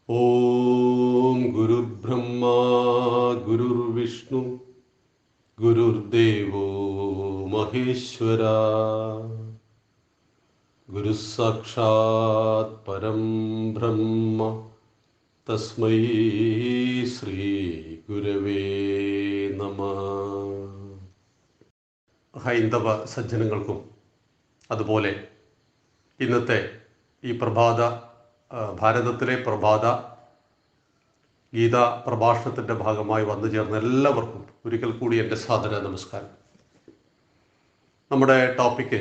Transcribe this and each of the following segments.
ഓം ഗുരുർബ്രഹ്മ ഗുരുർവിഷ്ണു ഗുരുർദേവോ മഹേശ്വര ഗുരുസാക്ഷാത് പരം ബ്രഹ്മ തസ്മൈ ശ്രീ ഗുരവേ നമഃ. ഹൈന്ദവ സജ്ജനങ്ങൾക്കും അതുപോലെ ഇന്നത്തെ ഈ ഭാരതത്തിലെ പ്രഭാത ഗീതാ പ്രഭാഷണത്തിൻ്റെ ഭാഗമായി വന്നു ചേർന്ന എല്ലാവർക്കും ഒരിക്കൽ കൂടി എൻ്റെ സാദര നമസ്കാരം. നമ്മുടെ ടോപ്പിക്ക്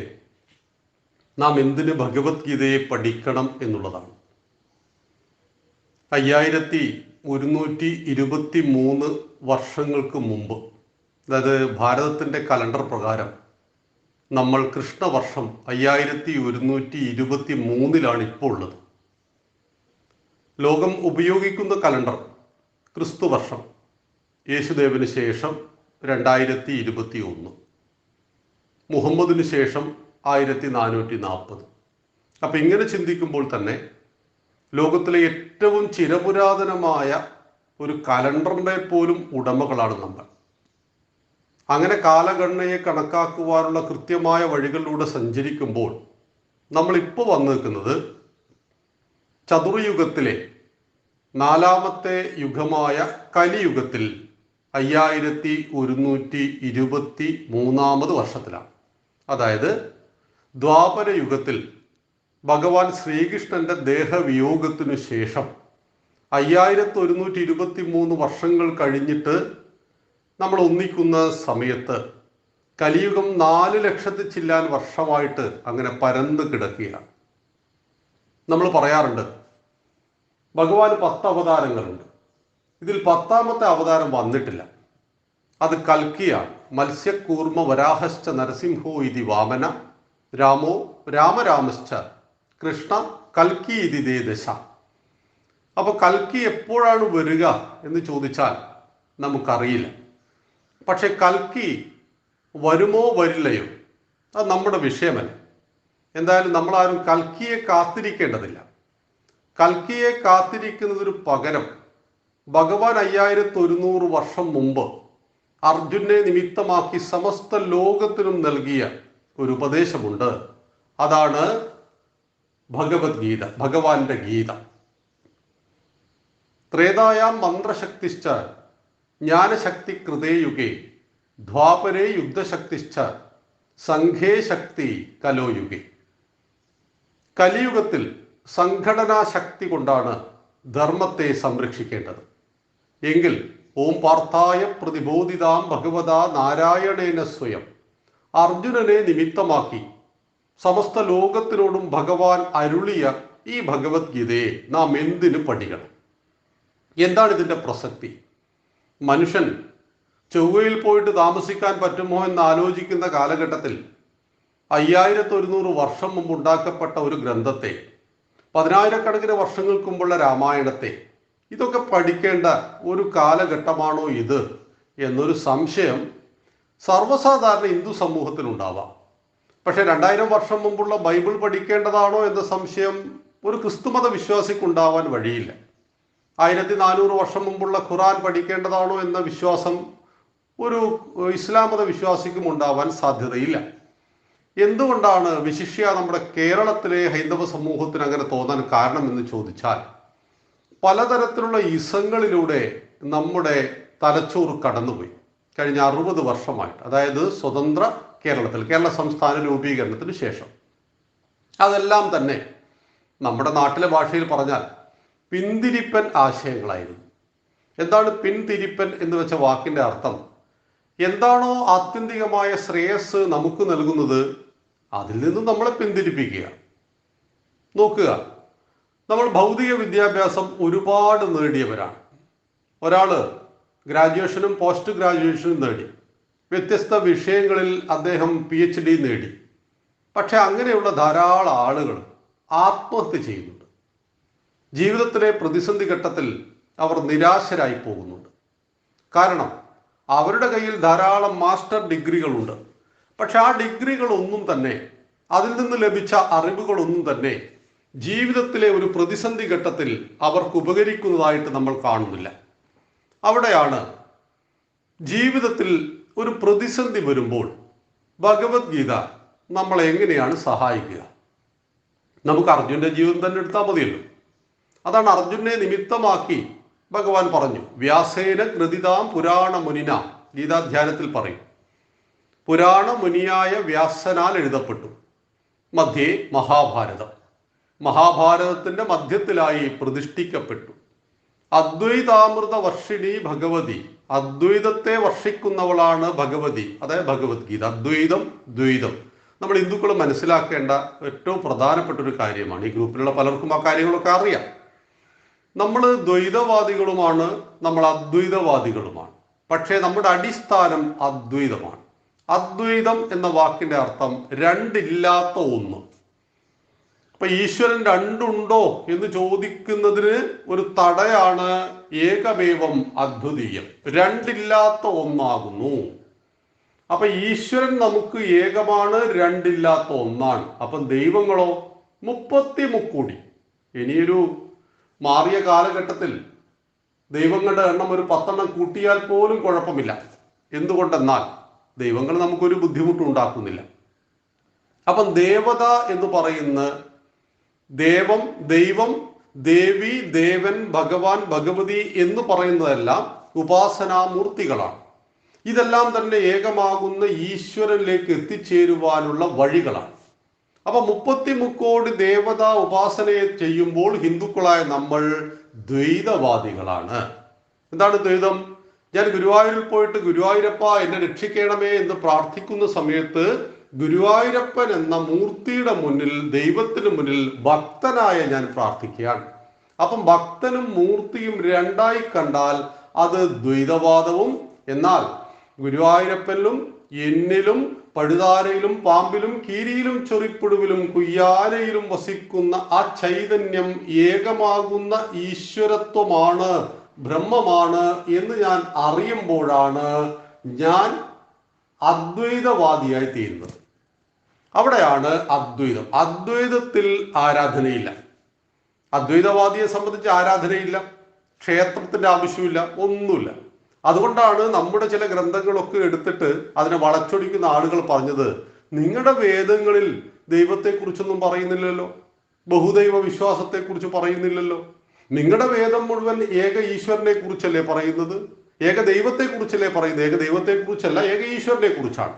നാം എന്തിന് ഭഗവത്ഗീതയെ പഠിക്കണം എന്നുള്ളതാണ്. 5123 വർഷങ്ങൾക്ക് മുമ്പ്, അതായത് ഭാരതത്തിൻ്റെ കലണ്ടർ പ്രകാരം നമ്മൾ കൃഷ്ണവർഷം 5123 ഇപ്പോൾ ഉള്ളത്. ലോകം ഉപയോഗിക്കുന്ന കലണ്ടർ ക്രിസ്തുവർഷം, യേശുദേവന് ശേഷം 2021, മുഹമ്മദിന് ശേഷം 1440. അപ്പം ഇങ്ങനെ ചിന്തിക്കുമ്പോൾ തന്നെ ലോകത്തിലെ ഏറ്റവും ചിരപുരാതനമായ ഒരു കലണ്ടറിൻ്റെ പോലും ഉടമകളാണ് നമ്മൾ. അങ്ങനെ കാലഗണനയെ കണക്കാക്കുവാനുള്ള കൃത്യമായ വഴികളിലൂടെ സഞ്ചരിക്കുമ്പോൾ നമ്മളിപ്പോൾ വന്നു നിൽക്കുന്നത് ചതുർയുഗത്തിലെ 4ാമത്തെ യുഗമായ കലിയുഗത്തിൽ 5123 വർഷത്തിലാണ്. അതായത് ദ്വാപര യുഗത്തിൽ ഭഗവാൻ ശ്രീകൃഷ്ണന്റെ ദേഹവിയോഗത്തിനു ശേഷം 5123 വർഷങ്ങൾ കഴിഞ്ഞിട്ട് നമ്മൾ ഒന്നിക്കുന്ന സമയത്ത് കലിയുഗം 4 ലക്ഷത്തിൽ ചില്ലാൻ വർഷമായിട്ട് അങ്ങനെ പരന്നു കിടക്കുകയാണ്. നമ്മൾ പറയാറുണ്ട് ഭഗവാന് 10 അവതാരങ്ങളുണ്ട്. ഇതിൽ 10ാമത്തെ അവതാരം വന്നിട്ടില്ല. അത് കൽക്കിയാണ്. മത്സ്യകൂർമ്മ വരാഹശ്ച നരസിംഹോ ഇതി വാമന രാമോ രാമരാമശ്ച കൃഷ്ണ കൽക്കി ഇതി ദശ. അപ്പൊ കൽക്കി എപ്പോഴാണ് വരിക എന്ന് ചോദിച്ചാൽ നമുക്കറിയില്ല. പക്ഷെ കൽക്കി വരുമോ വരില്ലയോ അത് നമ്മുടെ വിഷയമല്ല. എന്തായാലും നമ്മളാരും കൽക്കിയെ കാത്തിരിക്കേണ്ടതില്ല. കൽക്കിയെ കാത്തിരിക്കുന്നതിന് പകരം ഭഗവാൻ 5100 വർഷം മുമ്പ് അർജുനെ നിമിത്തമാക്കി സമസ്ത ലോകത്തിനും നൽകിയ ഒരു ഉപദേശമുണ്ട്. അതാണ് ഭഗവത്ഗീത, ഭഗവാന്റെ ഗീത. ത്രേതായാം മന്ത്രശക്തിശ്ച ജ്ഞാനശക്തി കൃതേ യുഗേ ദ്വാപരേ യുദ്ധശക്തിശ്ച സംഘേ ശക്തി കലോ യുഗേ. കലിയുഗത്തിൽ സംഘടനാ ശക്തി കൊണ്ടാണ് ധർമ്മത്തെ സംരക്ഷിക്കേണ്ടത്. എങ്കിൽ ഓം പാർത്ഥായ പ്രതിബോധിതാം ഭഗവതാ നാരായണേന സ്വയം അർജുനനെ നിമിത്തമാക്കി സമസ്ത ലോകത്തിനോടും ഭഗവാൻ അരുളിയ ഈ ഭഗവത്ഗീതയെ നാം എന്തിനു പഠിക്കണം? എന്താണ് ഇതിൻ്റെ പ്രസക്തി? മനുഷ്യൻ ചൊവ്വയിൽ പോയിട്ട് താമസിക്കാൻ പറ്റുമോ എന്ന് ആലോചിക്കുന്ന കാലഘട്ടത്തിൽ 5100 വർഷം മുമ്പ് ഉണ്ടാക്കപ്പെട്ട ഒരു ഗ്രന്ഥത്തെ, 10,000-കണക്കിന് വർഷങ്ങൾക്ക് മുമ്പുള്ള രാമായണത്തെ, ഇതൊക്കെ പഠിക്കേണ്ട ഒരു കാലഘട്ടമാണോ ഇത് എന്നൊരു സംശയം സർവ്വസാധാരണ ഹിന്ദു സമൂഹത്തിനുണ്ടാവാം. പക്ഷെ 2000 വർഷം മുമ്പുള്ള ബൈബിൾ പഠിക്കേണ്ടതാണോ എന്ന സംശയം ഒരു ക്രിസ്തുമത വിശ്വാസിക്കുണ്ടാവാൻ വഴിയില്ല. 1400 വർഷം മുമ്പുള്ള ഖുറാൻ പഠിക്കേണ്ടതാണോ എന്ന വിശ്വാസം ഒരു ഇസ്ലാം മത വിശ്വാസിക്കും ഉണ്ടാവാൻ സാധ്യതയില്ല. എന്തുകൊണ്ടാണ് വിശിഷ്യ നമ്മുടെ കേരളത്തിലെ ഹൈന്ദവ സമൂഹത്തിന് അങ്ങനെ തോന്നാൻ കാരണം എന്ന് ചോദിച്ചാൽ, പലതരത്തിലുള്ള ഇസങ്ങളിലൂടെ നമ്മുടെ തലച്ചോറ് കടന്നുപോയി കഴിഞ്ഞ 60 വർഷമായിട്ട്. അതായത് സ്വതന്ത്ര കേരളത്തിൽ, കേരള സംസ്ഥാന രൂപീകരണത്തിന് ശേഷം അതെല്ലാം തന്നെ നമ്മുടെ നാട്ടിലെ ഭാഷയിൽ പറഞ്ഞാൽ പിന്തിരിപ്പൻ ആശയങ്ങളായിരുന്നു. എന്താണ് പിന്തിരിപ്പൻ എന്ന് വെച്ച വാക്കിന്റെ അർത്ഥം? എന്താണോ ആത്യന്തികമായ ശ്രേയസ് നമുക്ക് നൽകുന്നത് അതിൽ നിന്ന് നമ്മളെ പിന്തിരിപ്പിക്കുക. നോക്കുക, നമ്മൾ ഭൗതിക വിദ്യാഭ്യാസം ഒരുപാട് നേടിയവരാണ്. ഒരാള് ഗ്രാജുവേഷനും പോസ്റ്റ് ഗ്രാജുവേഷനും നേടി, വ്യത്യസ്ത വിഷയങ്ങളിൽ അദ്ദേഹം PhD നേടി. പക്ഷെ അങ്ങനെയുള്ള ധാരാളം ആളുകൾ ആത്മഹത്യ ചെയ്യുന്നുണ്ട്. ജീവിതത്തിലെ പ്രതിസന്ധി ഘട്ടത്തിൽ അവർ നിരാശരായി പോകുന്നുണ്ട്. കാരണം അവരുടെ കയ്യിൽ ധാരാളം മാസ്റ്റർ ഡിഗ്രികളുണ്ട്. പക്ഷെ ആ ഡിഗ്രികളൊന്നും തന്നെ, അതിൽ നിന്ന് ലഭിച്ച അറിവുകളൊന്നും തന്നെ ജീവിതത്തിലെ ഒരു പ്രതിസന്ധി ഘട്ടത്തിൽ അവർക്ക് ഉപകരിക്കുന്നതായിട്ട് നമ്മൾ കാണുന്നില്ല. അവിടെയാണ് ജീവിതത്തിൽ ഒരു പ്രതിസന്ധി വരുമ്പോൾ ഭഗവത്ഗീത നമ്മളെ എങ്ങനെയാണ് സഹായിക്കുക. നമുക്ക് അർജുന്റെ ജീവിതം തന്നെ എടുത്താൽ മതിയല്ലോ. അതാണ് അർജുനെ നിമിത്തമാക്കി ഭഗവാൻ പറഞ്ഞു, വ്യാസേന കൃതിതാം പുരാണ മുനിന. ഗീതാധ്യാനത്തിൽ പറയും, പുരാണ മുനിയായ വ്യാസനാൽ എഴുതപ്പെട്ടു. മധ്യേ മഹാഭാരതം, മഹാഭാരതത്തിന്റെ മധ്യത്തിലായി പ്രതിഷ്ഠിക്കപ്പെട്ടു. അദ്വൈതാമൃത വർഷിണി ഭഗവതി, അദ്വൈതത്തെ വർഷിക്കുന്നവളാണ് ഭഗവതി, അതായത് ഭഗവത്ഗീത. അദ്വൈതം ദ്വൈതം നമ്മൾ ഹിന്ദുക്കൾ മനസ്സിലാക്കേണ്ട ഏറ്റവും പ്രധാനപ്പെട്ട ഒരു കാര്യമാണ്. ഈ ഗ്രൂപ്പിലുള്ള പലർക്കും ആ കാര്യങ്ങളൊക്കെ അറിയാം. നമ്മൾ ദ്വൈതവാദികളുമാണ്, നമ്മൾ അദ്വൈതവാദികളുമാണ്. പക്ഷേ നമ്മുടെ അടിസ്ഥാനം അദ്വൈതമാണ്. അദ്വൈതം എന്ന വാക്കിന്റെ അർത്ഥം രണ്ടില്ലാത്ത ഒന്ന്. അപ്പൊ ഈശ്വരൻ രണ്ടുണ്ടോ എന്ന് ചോദിക്കുന്നതിന് ഒരു തടയാണ് ഏകമേവം അദ്വിതീയം, രണ്ടില്ലാത്ത ഒന്നാകുന്നു. അപ്പൊ ഈശ്വരൻ നമുക്ക് ഏകമാണ്, രണ്ടില്ലാത്ത ഒന്നാണ്. അപ്പം ദൈവങ്ങളോ 30 ഇനിയൊരു മാറിയ കാലഘട്ടത്തിൽ ദൈവങ്ങളുടെ എണ്ണം ഒരു 10 കൂട്ടിയാൽ പോലും കുഴപ്പമില്ല. എന്തുകൊണ്ടെന്നാൽ ദൈവങ്ങൾ നമുക്കൊരു ബുദ്ധിമുട്ടും ഉണ്ടാക്കുന്നില്ല. അപ്പം ദേവത എന്ന് പറയുന്ന ദേവം, ദൈവം, ദേവി, ദേവൻ, ഭഗവാൻ, ഭഗവതി എന്ന് പറയുന്നതെല്ലാം ഉപാസനാമൂർത്തികളാണ്. ഇതെല്ലാം തന്നെ ഏകമാകുന്ന ഈശ്വരനിലേക്ക് എത്തിച്ചേരുവാനുള്ള വഴികളാണ്. അപ്പൊ 30 ദേവത ഉപാസനയെ ചെയ്യുമ്പോൾ ഹിന്ദുക്കളായ നമ്മൾ ദ്വൈതവാദികളാണ്. എന്താണ് ദ്വൈതം? ഞാൻ ഗുരുവായൂരിൽ പോയിട്ട് ഗുരുവായൂരപ്പ എന്നെ രക്ഷിക്കണമേ എന്ന് പ്രാർത്ഥിക്കുന്ന സമയത്ത് ഗുരുവായൂരപ്പൻ എന്ന മൂർത്തിയുടെ മുന്നിൽ, ദൈവത്തിന് മുന്നിൽ ഭക്തനായ ഞാൻ പ്രാർത്ഥിക്കുകയാണ്. അപ്പം ഭക്തനും മൂർത്തിയും രണ്ടായി കണ്ടാൽ അത് ദ്വൈതവാദവും. എന്നാൽ ഗുരുവായൂരപ്പനിലും എന്നിലും പഴുതാരയിലും പാമ്പിലും കീരിയിലും ചൊറിപ്പുടുവിലും കുയ്യാലയിലും വസിക്കുന്ന ആ ചൈതന്യം ഏകമാകുന്ന ഈശ്വരത്വമാണ്, ബ്രഹ്മമാണ് എന്ന് ഞാൻ അറിയുമ്പോഴാണ് ഞാൻ അദ്വൈതവാദിയായി തീരുന്നത്. അവിടെയാണ് അദ്വൈതം. അദ്വൈതത്തിൽ ആരാധനയില്ല. അദ്വൈതവാദിയെ സംബന്ധിച്ച് ആരാധനയില്ല, ക്ഷേത്രത്തിന്റെ ആവശ്യമില്ല, ഒന്നുമില്ല. അതുകൊണ്ടാണ് നമ്മുടെ ചില ഗ്രന്ഥങ്ങളൊക്കെ എടുത്തിട്ട് അതിനെ വളച്ചൊടിക്കുന്ന ആളുകൾ പറഞ്ഞത്, നിങ്ങളുടെ വേദങ്ങളിൽ ദൈവത്തെക്കുറിച്ചൊന്നും പറയുന്നില്ലല്ലോ, ബഹുദൈവ വിശ്വാസത്തെക്കുറിച്ച് പറയുന്നില്ലല്ലോ, നിങ്ങളുടെ വേദം മുഴുവൻ ഏക ഈശ്വരനെ കുറിച്ചല്ലേ പറയുന്നത്, ഏക ദൈവത്തെ കുറിച്ചല്ലേ പറയുന്നത്. ഏക ദൈവത്തെ കുറിച്ചല്ല, ഏക ഈശ്വരനെ കുറിച്ചാണ്.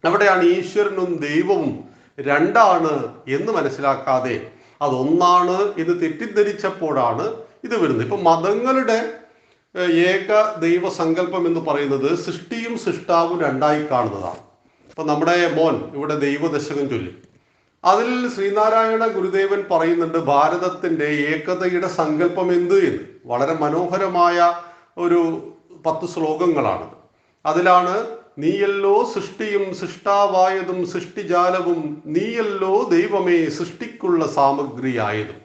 അവിടെയാണ് ഈശ്വരനും ദൈവവും രണ്ടാണ് എന്ന് മനസ്സിലാക്കാതെ അതൊന്നാണ് എന്ന് തെറ്റിദ്ധരിച്ചപ്പോഴാണ് ഇത് വരുന്നത്. ഇപ്പൊ മതങ്ങളുടെ ഏക ദൈവ സങ്കല്പം എന്ന് പറയുന്നത് സൃഷ്ടിയും സൃഷ്ടാവും രണ്ടായി കാണുന്നതാണ്. ഇപ്പൊ നമ്മുടെ മോൻ ഇവിടെ ദൈവദശകം ചൊല്ലി, അതിൽ ശ്രീനാരായണ ഗുരുദേവൻ പറയുന്നുണ്ട് ഭാരതത്തിന്റെ ഏകതയുടെ സങ്കല്പം എന്ത് എന്ന്. വളരെ മനോഹരമായ ഒരു 10 ശ്ലോകങ്ങളാണ്. അതിലാണ് നീയല്ലോ സൃഷ്ടിയും സൃഷ്ടാവായതും സൃഷ്ടിജാലവും, നീയല്ലോ ദൈവമേ സൃഷ്ടിക്കുള്ള സാമഗ്രിയായതും.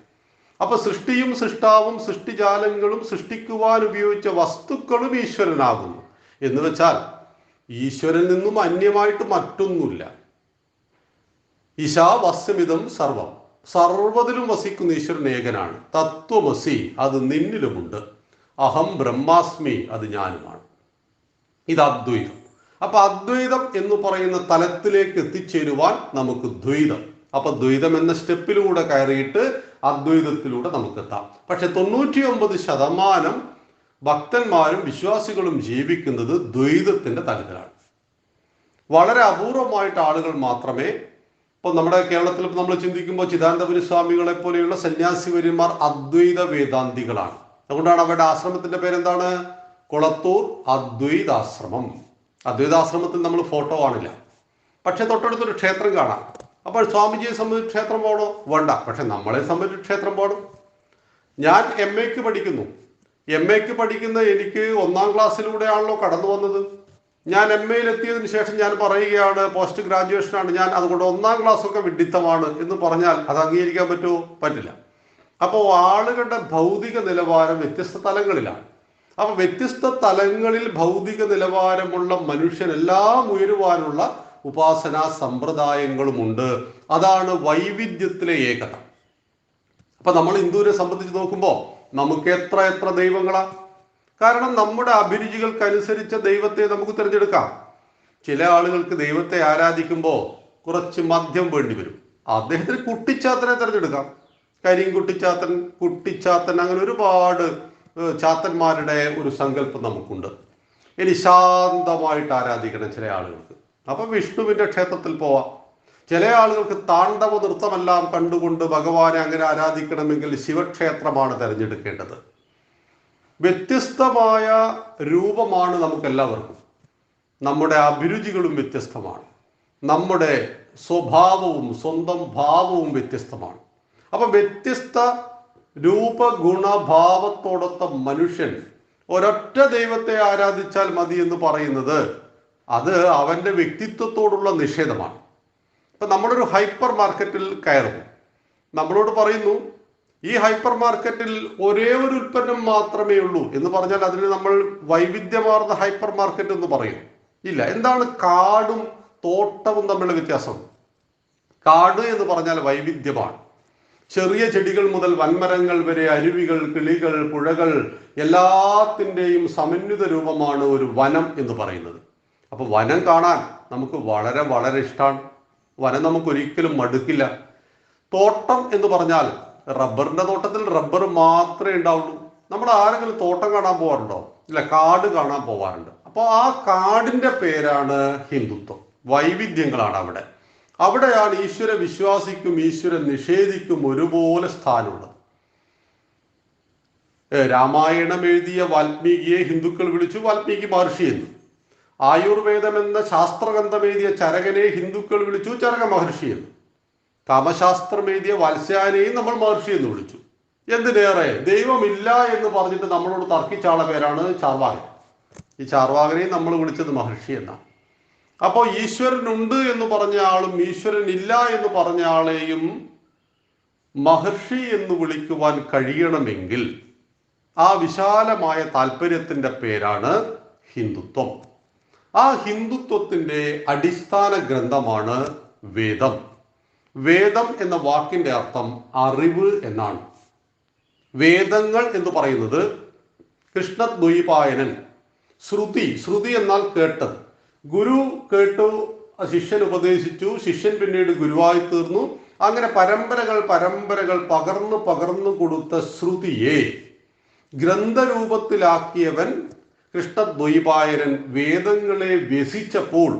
അപ്പൊ സൃഷ്ടിയും സൃഷ്ടാവും സൃഷ്ടിജാലങ്ങളും സൃഷ്ടിക്കുവാൻ ഉപയോഗിച്ച വസ്തുക്കളും ഈശ്വരനാകുന്നു. എന്ന് വെച്ചാൽ ഈശ്വരൻ നിന്നും അന്യമായിട്ട് മറ്റൊന്നുമില്ല. ഈശാവാസ്യമിതം സർവം, സർവ്വതിലും വസിക്കുന്ന ഈശ്വരൻ ഏകനാണ്. തത്വമസി, അത് നിന്നിലുമുണ്ട്. അഹം ബ്രഹ്മാസ്മി, അത് ഞാനുമാണ്. ഇത് അദ്വൈതം. അപ്പൊ അദ്വൈതം എന്ന് പറയുന്ന തലത്തിലേക്ക് എത്തിച്ചേരുവാൻ നമുക്ക് ദ്വൈതം, അപ്പൊ ദ്വൈതം എന്ന സ്റ്റെപ്പിലൂടെ കയറിയിട്ട് അദ്വൈതത്തിലൂടെ നമുക്ക് എത്താം. പക്ഷെ 99% ഭക്തന്മാരും വിശ്വാസികളും ജീവിക്കുന്നത് ദ്വൈതത്തിന്റെ തലത്തിലാണ്. വളരെ അപൂർവമായിട്ട് ആളുകൾ മാത്രമേ, ഇപ്പൊ നമ്മുടെ കേരളത്തിൽ നമ്മൾ ചിന്തിക്കുമ്പോൾ ചിദാനന്ദപുരി സ്വാമികളെ പോലെയുള്ള സന്യാസിവര്യന്മാർ അദ്വൈത വേദാന്തികളാണ്. അതുകൊണ്ടാണ് അവരുടെ ആശ്രമത്തിന്റെ പേരെന്താണ്? കുളത്തൂർ അദ്വൈതാശ്രമം. അദ്വൈതാശ്രമത്തിൽ നമ്മൾ ഫോട്ടോ കാണില്ല, പക്ഷെ തൊട്ടടുത്തൊരു ക്ഷേത്രം കാണാം. അപ്പോൾ സ്വാമിജിയെ സംബന്ധിച്ച് ക്ഷേത്രം പോകണോ? വേണ്ട. പക്ഷെ നമ്മളെ സംബന്ധിച്ച് ക്ഷേത്രം പോകണം. ഞാൻ MA പഠിക്കുന്നു. MA പഠിക്കുന്ന എനിക്ക് 1ാം ക്ലാസ്സിലൂടെയാണല്ലോ കടന്നു വന്നത്. ഞാൻ MA എത്തിയതിനു ശേഷം ഞാൻ പറയുകയാണ് പോസ്റ്റ് ഗ്രാജുവേഷനാണ് ഞാൻ, അതുകൊണ്ട് 1ാം ക്ലാസ്സൊക്കെ വിഡ്ഢിത്തമാണ് എന്ന് പറഞ്ഞാൽ അത് അംഗീകരിക്കാൻ പറ്റുമോ? പറ്റില്ല. അപ്പോൾ ആളുകളുടെ ഭൗതിക നിലവാരം വ്യത്യസ്ത തലങ്ങളിലാണ്. അപ്പൊ വ്യത്യസ്ത തലങ്ങളിൽ ഭൗതിക നിലവാരമുള്ള മനുഷ്യരെല്ലാം ഉയരുവാനുള്ള ഉപാസനാ സമ്പ്രദായങ്ങളുമുണ്ട്. അതാണ് വൈവിധ്യത്തിലെ ഏകത. അപ്പൊ നമ്മൾ ഹിന്ദുവിനെ സംബന്ധിച്ച് നോക്കുമ്പോൾ നമുക്ക് എത്ര എത്ര ദൈവങ്ങളാ. കാരണം നമ്മുടെ അഭിരുചികൾക്കനുസരിച്ച ദൈവത്തെ നമുക്ക് തിരഞ്ഞെടുക്കാം. ചില ആളുകൾക്ക് ദൈവത്തെ ആരാധിക്കുമ്പോൾ കുറച്ച് മദ്യം വേണ്ടി വരും. അദ്ദേഹത്തിന് കുട്ടിച്ചാത്തനെ തിരഞ്ഞെടുക്കാം. കരിങ്കുട്ടിച്ചാത്തൻ, കുട്ടിച്ചാത്തൻ, അങ്ങനെ ഒരുപാട് ചാത്തന്മാരുടെ ഒരു സങ്കല്പം നമുക്കുണ്ട്. ഇനി ശാന്തമായിട്ട് ആരാധിക്കണം ചില ആളുകൾക്ക്, അപ്പൊ വിഷ്ണുവിന്റെ ക്ഷേത്രത്തിൽ പോവാം. ചില ആളുകൾക്ക് താണ്ഡവ നൃത്തമെല്ലാം കണ്ടുകൊണ്ട് ഭഗവാനെ അങ്ങനെ ആരാധിക്കണമെങ്കിൽ ശിവക്ഷേത്രമാണ് തിരഞ്ഞെടുക്കേണ്ടത്. വ്യത്യസ്തമായ രൂപമാണ് നമുക്കെല്ലാവർക്കും. നമ്മുടെ അഭിരുചികളും വ്യത്യസ്തമാണ്. നമ്മുടെ സ്വഭാവവും സ്വന്തം ഭാവവും വ്യത്യസ്തമാണ്. അപ്പൊ വ്യത്യസ്ത രൂപഗുണഭാവത്തോടൊത്ത മനുഷ്യൻ ഒരൊറ്റ ദൈവത്തെ ആരാധിച്ചാൽ മതി എന്ന് പറയുന്നത് അത് അവന്റെ വ്യക്തിത്വത്തോടുള്ള നിഷേധമാണ്. ഇപ്പൊ നമ്മളൊരു ഹൈപ്പർ മാർക്കറ്റിൽ കയറുന്നു, നമ്മളോട് പറയുന്നു ഈ ഹൈപ്പർ മാർക്കറ്റിൽ ഒരേ ഒരു ഉൽപ്പന്നം മാത്രമേ ഉള്ളൂ എന്ന് പറഞ്ഞാൽ അതിന് നമ്മൾ വൈവിധ്യമാർന്ന ഹൈപ്പർ മാർക്കറ്റ് എന്ന് പറയും. ഇല്ല. എന്താണ് കാടും തോട്ടവും തമ്മിലുള്ള വ്യത്യാസം? കാട് എന്ന് പറഞ്ഞാൽ വൈവിധ്യമാണ്. ചെറിയ ചെടികൾ മുതൽ വൻമരങ്ങൾ വരെ, അരുവികൾ, കിളികൾ, പുഴകൾ, എല്ലാത്തിൻ്റെയും സമന്വിത രൂപമാണ് ഒരു വനം എന്ന് പറയുന്നത്. അപ്പൊ വനം കാണാൻ നമുക്ക് വളരെ വളരെ ഇഷ്ടമാണ്. വനം നമുക്ക് ഒരിക്കലും മടുക്കില്ല. തോട്ടം എന്ന് പറഞ്ഞാൽ റബ്ബറിന്റെ തോട്ടത്തിൽ റബ്ബർ മാത്രമേ ഉണ്ടാവുള്ളൂ. നമ്മൾ ആരെങ്കിലും തോട്ടം കാണാൻ പോകാറുണ്ടോ? ഇല്ല. കാട് കാണാൻ പോവാറുണ്ട്. അപ്പോൾ ആ കാടിന്റെ പേരാണ് ഹിന്ദുത്വം. വൈവിധ്യങ്ങളാണ് അവിടെ. അവിടെയാണ് ഈശ്വര വിശ്വാസിക്കും ഈശ്വര നിഷേധിക്കും ഒരുപോലെ സ്ഥാനമുള്ളത്. രാമായണം എഴുതിയ വാൽമീകിയെ ഹിന്ദുക്കൾ വിളിച്ചു വാൽമീകി മഹർഷി എന്ന്. ആയുർവേദം എന്ന ശാസ്ത്രഗ്രന്ഥം എഴുതിയ ചരകനെ ഹിന്ദുക്കൾ വിളിച്ചു ചരക മഹർഷി എന്ന്. കാമശാസ്ത്രം എഴുതിയ വത്സ്യാനെയും നമ്മൾ മഹർഷി എന്ന് വിളിച്ചു. എന്തിനേറെ ദൈവമില്ല എന്ന് പറഞ്ഞിട്ട് നമ്മളോട് തർക്കിച്ചാള പേരാണ് ചാർവാകൻ. ഈ ചാർവാകനെയും നമ്മൾ വിളിച്ചത് മഹർഷി എന്നാണ്. അപ്പോൾ ഈശ്വരനുണ്ട് എന്ന് പറഞ്ഞ ആളും ഈശ്വരൻ ഇല്ല എന്ന് പറഞ്ഞ ആളെയും മഹർഷി എന്ന് വിളിക്കുവാൻ കഴിയണമെങ്കിൽ ആ വിശാലമായ താല്പര്യത്തിന്റെ പേരാണ് ഹിന്ദുത്വം. ആ ഹിന്ദുത്വത്തിന്റെ അടിസ്ഥാന ഗ്രന്ഥമാണ് വേദം. വേദം എന്ന വാക്കിന്റെ അർത്ഥം അറിവ് എന്നാണ്. വേദങ്ങൾ എന്ന് പറയുന്നത് കൃഷ്ണദ്വൈപായനൻ, ശ്രുതി എന്നാൽ കേട്ടത്. ഗുരു കേട്ടു, ശിഷ്യൻ ഉപദേശിച്ചു, ശിഷ്യൻ പിന്നീട് ഗുരുവായി തീർന്നു. അങ്ങനെ പരമ്പരകൾ പകർന്നു കൊടുത്ത ശ്രുതിയെ ഗ്രന്ഥരൂപത്തിലാക്കിയവൻ കൃഷ്ണദ്വൈപായനൻ വേദങ്ങളെ വ്യസിച്ചപ്പോൾ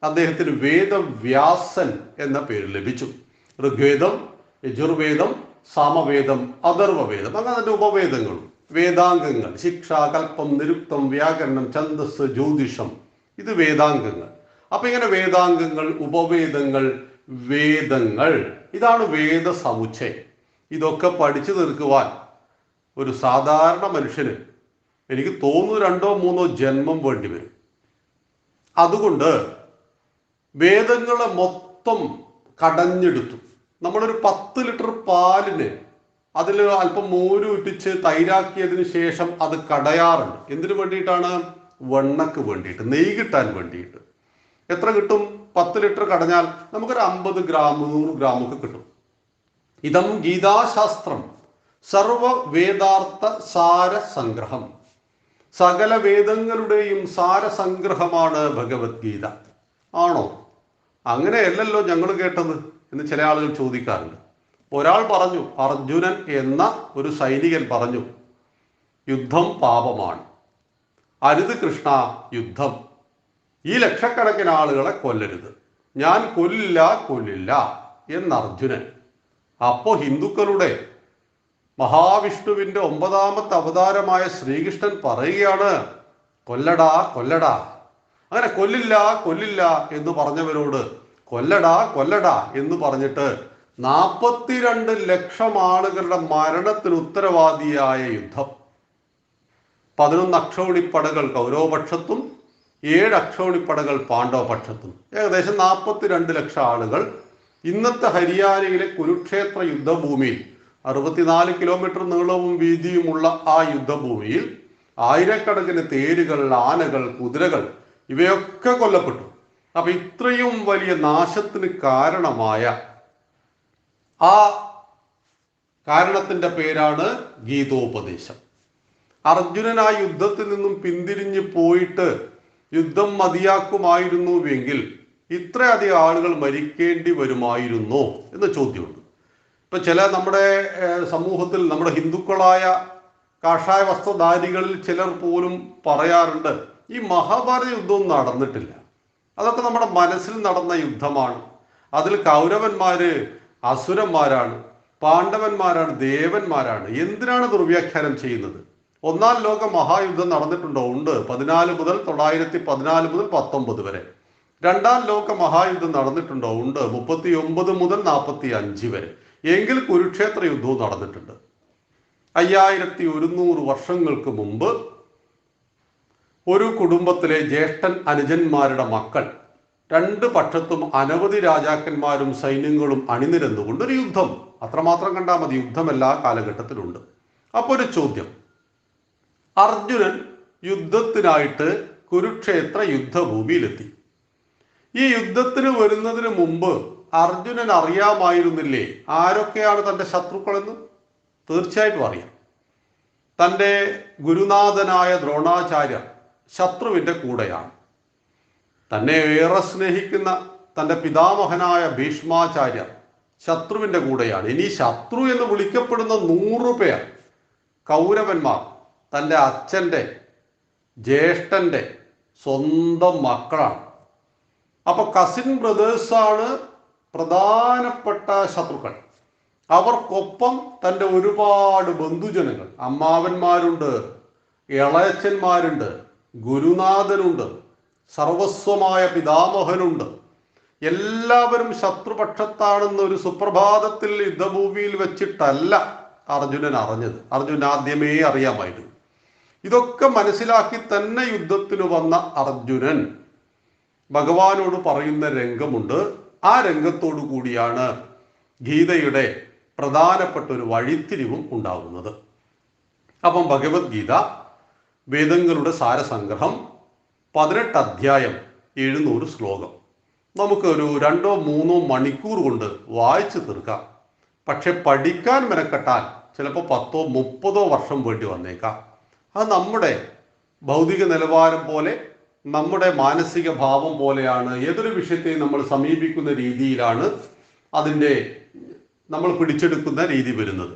അദ്ദേഹത്തിന് വേദവ്യാസൻ എന്ന പേര് ലഭിച്ചു. ഋഗ്വേദം, യജുർവേദം, സാമവേദം, അഥർവവേദം, അങ്ങനെ അതിന്റെ ഉപവേദങ്ങളും വേദാംഗങ്ങൾ. ശിക്ഷ, കൽപ്പം, നിരുക്തം, വ്യാകരണം, ഛന്ദസ്, ജ്യോതിഷം, ഇത് വേദാംഗങ്ങൾ. അപ്പൊ ഇങ്ങനെ വേദാംഗങ്ങൾ, ഉപവേദങ്ങൾ, വേദങ്ങൾ, ഇതാണ് വേദ സമുച്ചയം. ഇതൊക്കെ പഠിച്ചു തീർക്കുവാൻ ഒരു സാധാരണ മനുഷ്യന് എനിക്ക് തോന്നുന്നു 2-3 ജന്മം വേണ്ടി വരും. അതുകൊണ്ട് വേദങ്ങളെ മൊത്തം കടഞ്ഞെടുത്തു. നമ്മളൊരു 10 ലിറ്റർ പാലിന് അതിൽ അല്പം മോര് ഇട്ടിച്ച് തൈരാക്കിയതിന് ശേഷം അത് കടയാറുണ്ട്. എന്തിനു വേണ്ടിയിട്ടാണ്? വെണ്ണക്ക് വേണ്ടിയിട്ട്, നെയ്യ് കിട്ടാൻ വേണ്ടിയിട്ട്. എത്ര കിട്ടും? 10 ലിറ്റർ കടഞ്ഞാൽ നമുക്കൊരു 50 ഗ്രാം 100 ഗ്രാം ഒക്കെ കിട്ടും. ഇതം ഗീതാശാസ്ത്രം സർവ വേദാർത്ഥ സാരസംഗ്രഹം. സകല വേദങ്ങളുടെയും സാരസംഗ്രഹമാണ് ഭഗവത്ഗീത. ആണോ? അങ്ങനെയല്ലല്ലോ ഞങ്ങൾ കേട്ടത് എന്ന് ചില ആളുകൾ ചോദിക്കാറുണ്ട്. ഒരാൾ പറഞ്ഞു, അർജുനൻ എന്ന ഒരു സൈനികൻ പറഞ്ഞു, യുദ്ധം പാപമാണ്, അരുത് കൃഷ്ണ യുദ്ധം, ഈ ലക്ഷക്കണക്കിന് ആളുകളെ കൊല്ലരുത്, ഞാൻ കൊല്ലില്ല എന്ന് അർജുനൻ. അപ്പോ ഹിന്ദുക്കളുടെ മഹാവിഷ്ണുവിന്റെ 9ാമത്തെ അവതാരമായ ശ്രീകൃഷ്ണൻ പറയുകയാണ്, കൊല്ലടാ. അങ്ങനെ കൊല്ലില്ല എന്ന് പറഞ്ഞവരോട് കൊല്ലടാ എന്ന് പറഞ്ഞിട്ട് 42 ലക്ഷം ആളുകളുടെ മരണത്തിന് ഉത്തരവാദിയായ യുദ്ധം. 11 അക്ഷൗണിപ്പടകൾ കൗരവപക്ഷത്തും 7 അക്ഷൗണിപ്പടകൾ പാണ്ഡവപക്ഷത്തും. ഏകദേശം 42 ലക്ഷം ആളുകൾ ഇന്നത്തെ ഹരിയാനയിലെ കുരുക്ഷേത്ര യുദ്ധഭൂമിയിൽ 64 കിലോമീറ്റർ നീളവും വീതിയുമുള്ള ആ യുദ്ധഭൂമിയിൽ ആയിരക്കണക്കിന് തേരുകൾ, ആനകൾ, കുതിരകൾ ഇവയൊക്കെ കൊല്ലപ്പെട്ടു. അപ്പൊ ഇത്രയും വലിയ നാശത്തിന് കാരണമായ ആ കാരണത്തിന്റെ പേരാണ് ഗീതോപദേശം. അർജുനൻ ആ യുദ്ധത്തിൽ നിന്നും പിന്തിരിഞ്ഞു പോയിട്ട് യുദ്ധം മതിയാക്കുമായിരുന്നുവെങ്കിൽ ഇത്രയധികം ആളുകൾ മരിക്കേണ്ടി വരുമായിരുന്നോ എന്ന ചോദ്യമുണ്ട്. ഇപ്പൊ ചില നമ്മുടെ സമൂഹത്തിൽ നമ്മുടെ ഹിന്ദുക്കളായ കാഷായ വസ്ത്രധാരികളിൽ ചിലർ പോലും പറയാറുണ്ട്, ഈ മഹാഭാരത യുദ്ധവും നടന്നിട്ടില്ല, അതൊക്കെ നമ്മുടെ മനസ്സിൽ നടന്ന യുദ്ധമാണ്, അതിൽ കൗരവന്മാര് അസുരന്മാരാണ്, പാണ്ഡവന്മാരാണ് ദേവന്മാരാണ്, എന്തിനാണ് ദുർവ്യാഖ്യാനം ചെയ്യുന്നത്? ഒന്നാം ലോക മഹായുദ്ധം നടന്നിട്ടുണ്ടോ? ഉണ്ട്. 914 മുതൽ 19 വരെ. രണ്ടാം ലോക മഹായുദ്ധം നടന്നിട്ടുണ്ടോ? ഉണ്ട്. 39 മുതൽ 45 വരെ. എങ്കിൽ കുരുക്ഷേത്ര യുദ്ധവും നടന്നിട്ടുണ്ട്. 5100 വർഷങ്ങൾക്ക് മുമ്പ് ഒരു കുടുംബത്തിലെ ജ്യേഷ്ഠൻ അനുജന്മാരുടെ മക്കൾ രണ്ട് പക്ഷത്തും അനവധി രാജാക്കന്മാരും സൈന്യങ്ങളും അണിനിരന്നുകൊണ്ട് ഒരു യുദ്ധം. അത്രമാത്രം കണ്ടാൽ മതി, യുദ്ധം എല്ലാ കാലഘട്ടത്തിലുണ്ട്. അപ്പോൾ ഒരു ചോദ്യം, അർജുനൻ യുദ്ധത്തിനായിട്ട് കുരുക്ഷേത്ര യുദ്ധഭൂമിയിലെത്തി. ഈ യുദ്ധത്തിന് വരുന്നതിന് മുമ്പ് അർജുനൻ അറിയാമായിരുന്നില്ലേ ആരൊക്കെയാണ് തൻ്റെ ശത്രുക്കളെന്ന്? തീർച്ചയായിട്ടും അറിയാം. തൻ്റെ ഗുരുനാഥനായ ദ്രോണാചാര്യർ ശത്രുവിൻ്റെ കൂടെയാണ്. തന്നെ ഏറെ സ്നേഹിക്കുന്ന തൻ്റെ പിതാമഹനായ ഭീഷ്മാചാര്യർ ശത്രുവിൻ്റെ കൂടെയാണ്. ഇനി ശത്രു എന്ന് വിളിക്കപ്പെടുന്ന 100 പേർ കൗരവന്മാർ തൻ്റെ അച്ഛൻ്റെ ജ്യേഷ്ഠൻ്റെ സ്വന്തം മക്കളാണ്. അപ്പൊ കസിൻ ബ്രദേഴ്സാണ് പ്രധാനപ്പെട്ട ശത്രുക്കൾ. അവർക്കൊപ്പം തൻ്റെ ഒരുപാട് ബന്ധുജനങ്ങൾ, അമ്മാവന്മാരുണ്ട്, ഇളയച്ചന്മാരുണ്ട്, ഗുരുനാഥനുണ്ട്, സർവസ്വമായ പിതാമഹനുണ്ട്. എല്ലാവരും ശത്രുപക്ഷത്താണെന്ന് ഒരു സുപ്രഭാതത്തിൽ യുദ്ധഭൂമിയിൽ വെച്ചിട്ടല്ല അർജുനൻ അറിഞ്ഞത്. അർജുനൻ ആദ്യമേ അറിയാമായിരുന്നു. ഇതൊക്കെ മനസ്സിലാക്കി തന്നെ യുദ്ധത്തിന് വന്ന അർജുനൻ ഭഗവാനോട് പറയുന്ന രംഗമുണ്ട്. ആ രംഗത്തോടു കൂടിയാണ് ഗീതയുടെ പ്രധാനപ്പെട്ട ഒരു വഴിത്തിരിവും ഉണ്ടാകുന്നത്. അപ്പം ഭഗവത്ഗീത വേദങ്ങളുടെ സാരസംഗ്രഹം, 18 അധ്യായം, 700 ശ്ലോകം. നമുക്ക് ഒരു 2-3 മണിക്കൂർ കൊണ്ട് വായിച്ചു തീർക്കാം. പക്ഷെ പഠിക്കാൻ മെനക്കെട്ടാൽ ചിലപ്പോൾ 10-30 വർഷം വേണ്ടി വന്നേക്കാം. അത് നമ്മുടെ ഭൗതിക നിലവാരം പോലെ, നമ്മുടെ മാനസിക ഭാവം പോലെയാണ്. ഏതൊരു വിഷയത്തെയും നമ്മൾ സമീപിക്കുന്ന രീതിയിലാണ് അതിൻ്റെ നമ്മൾ പിടിച്ചെടുക്കുന്ന രീതി വരുന്നത്.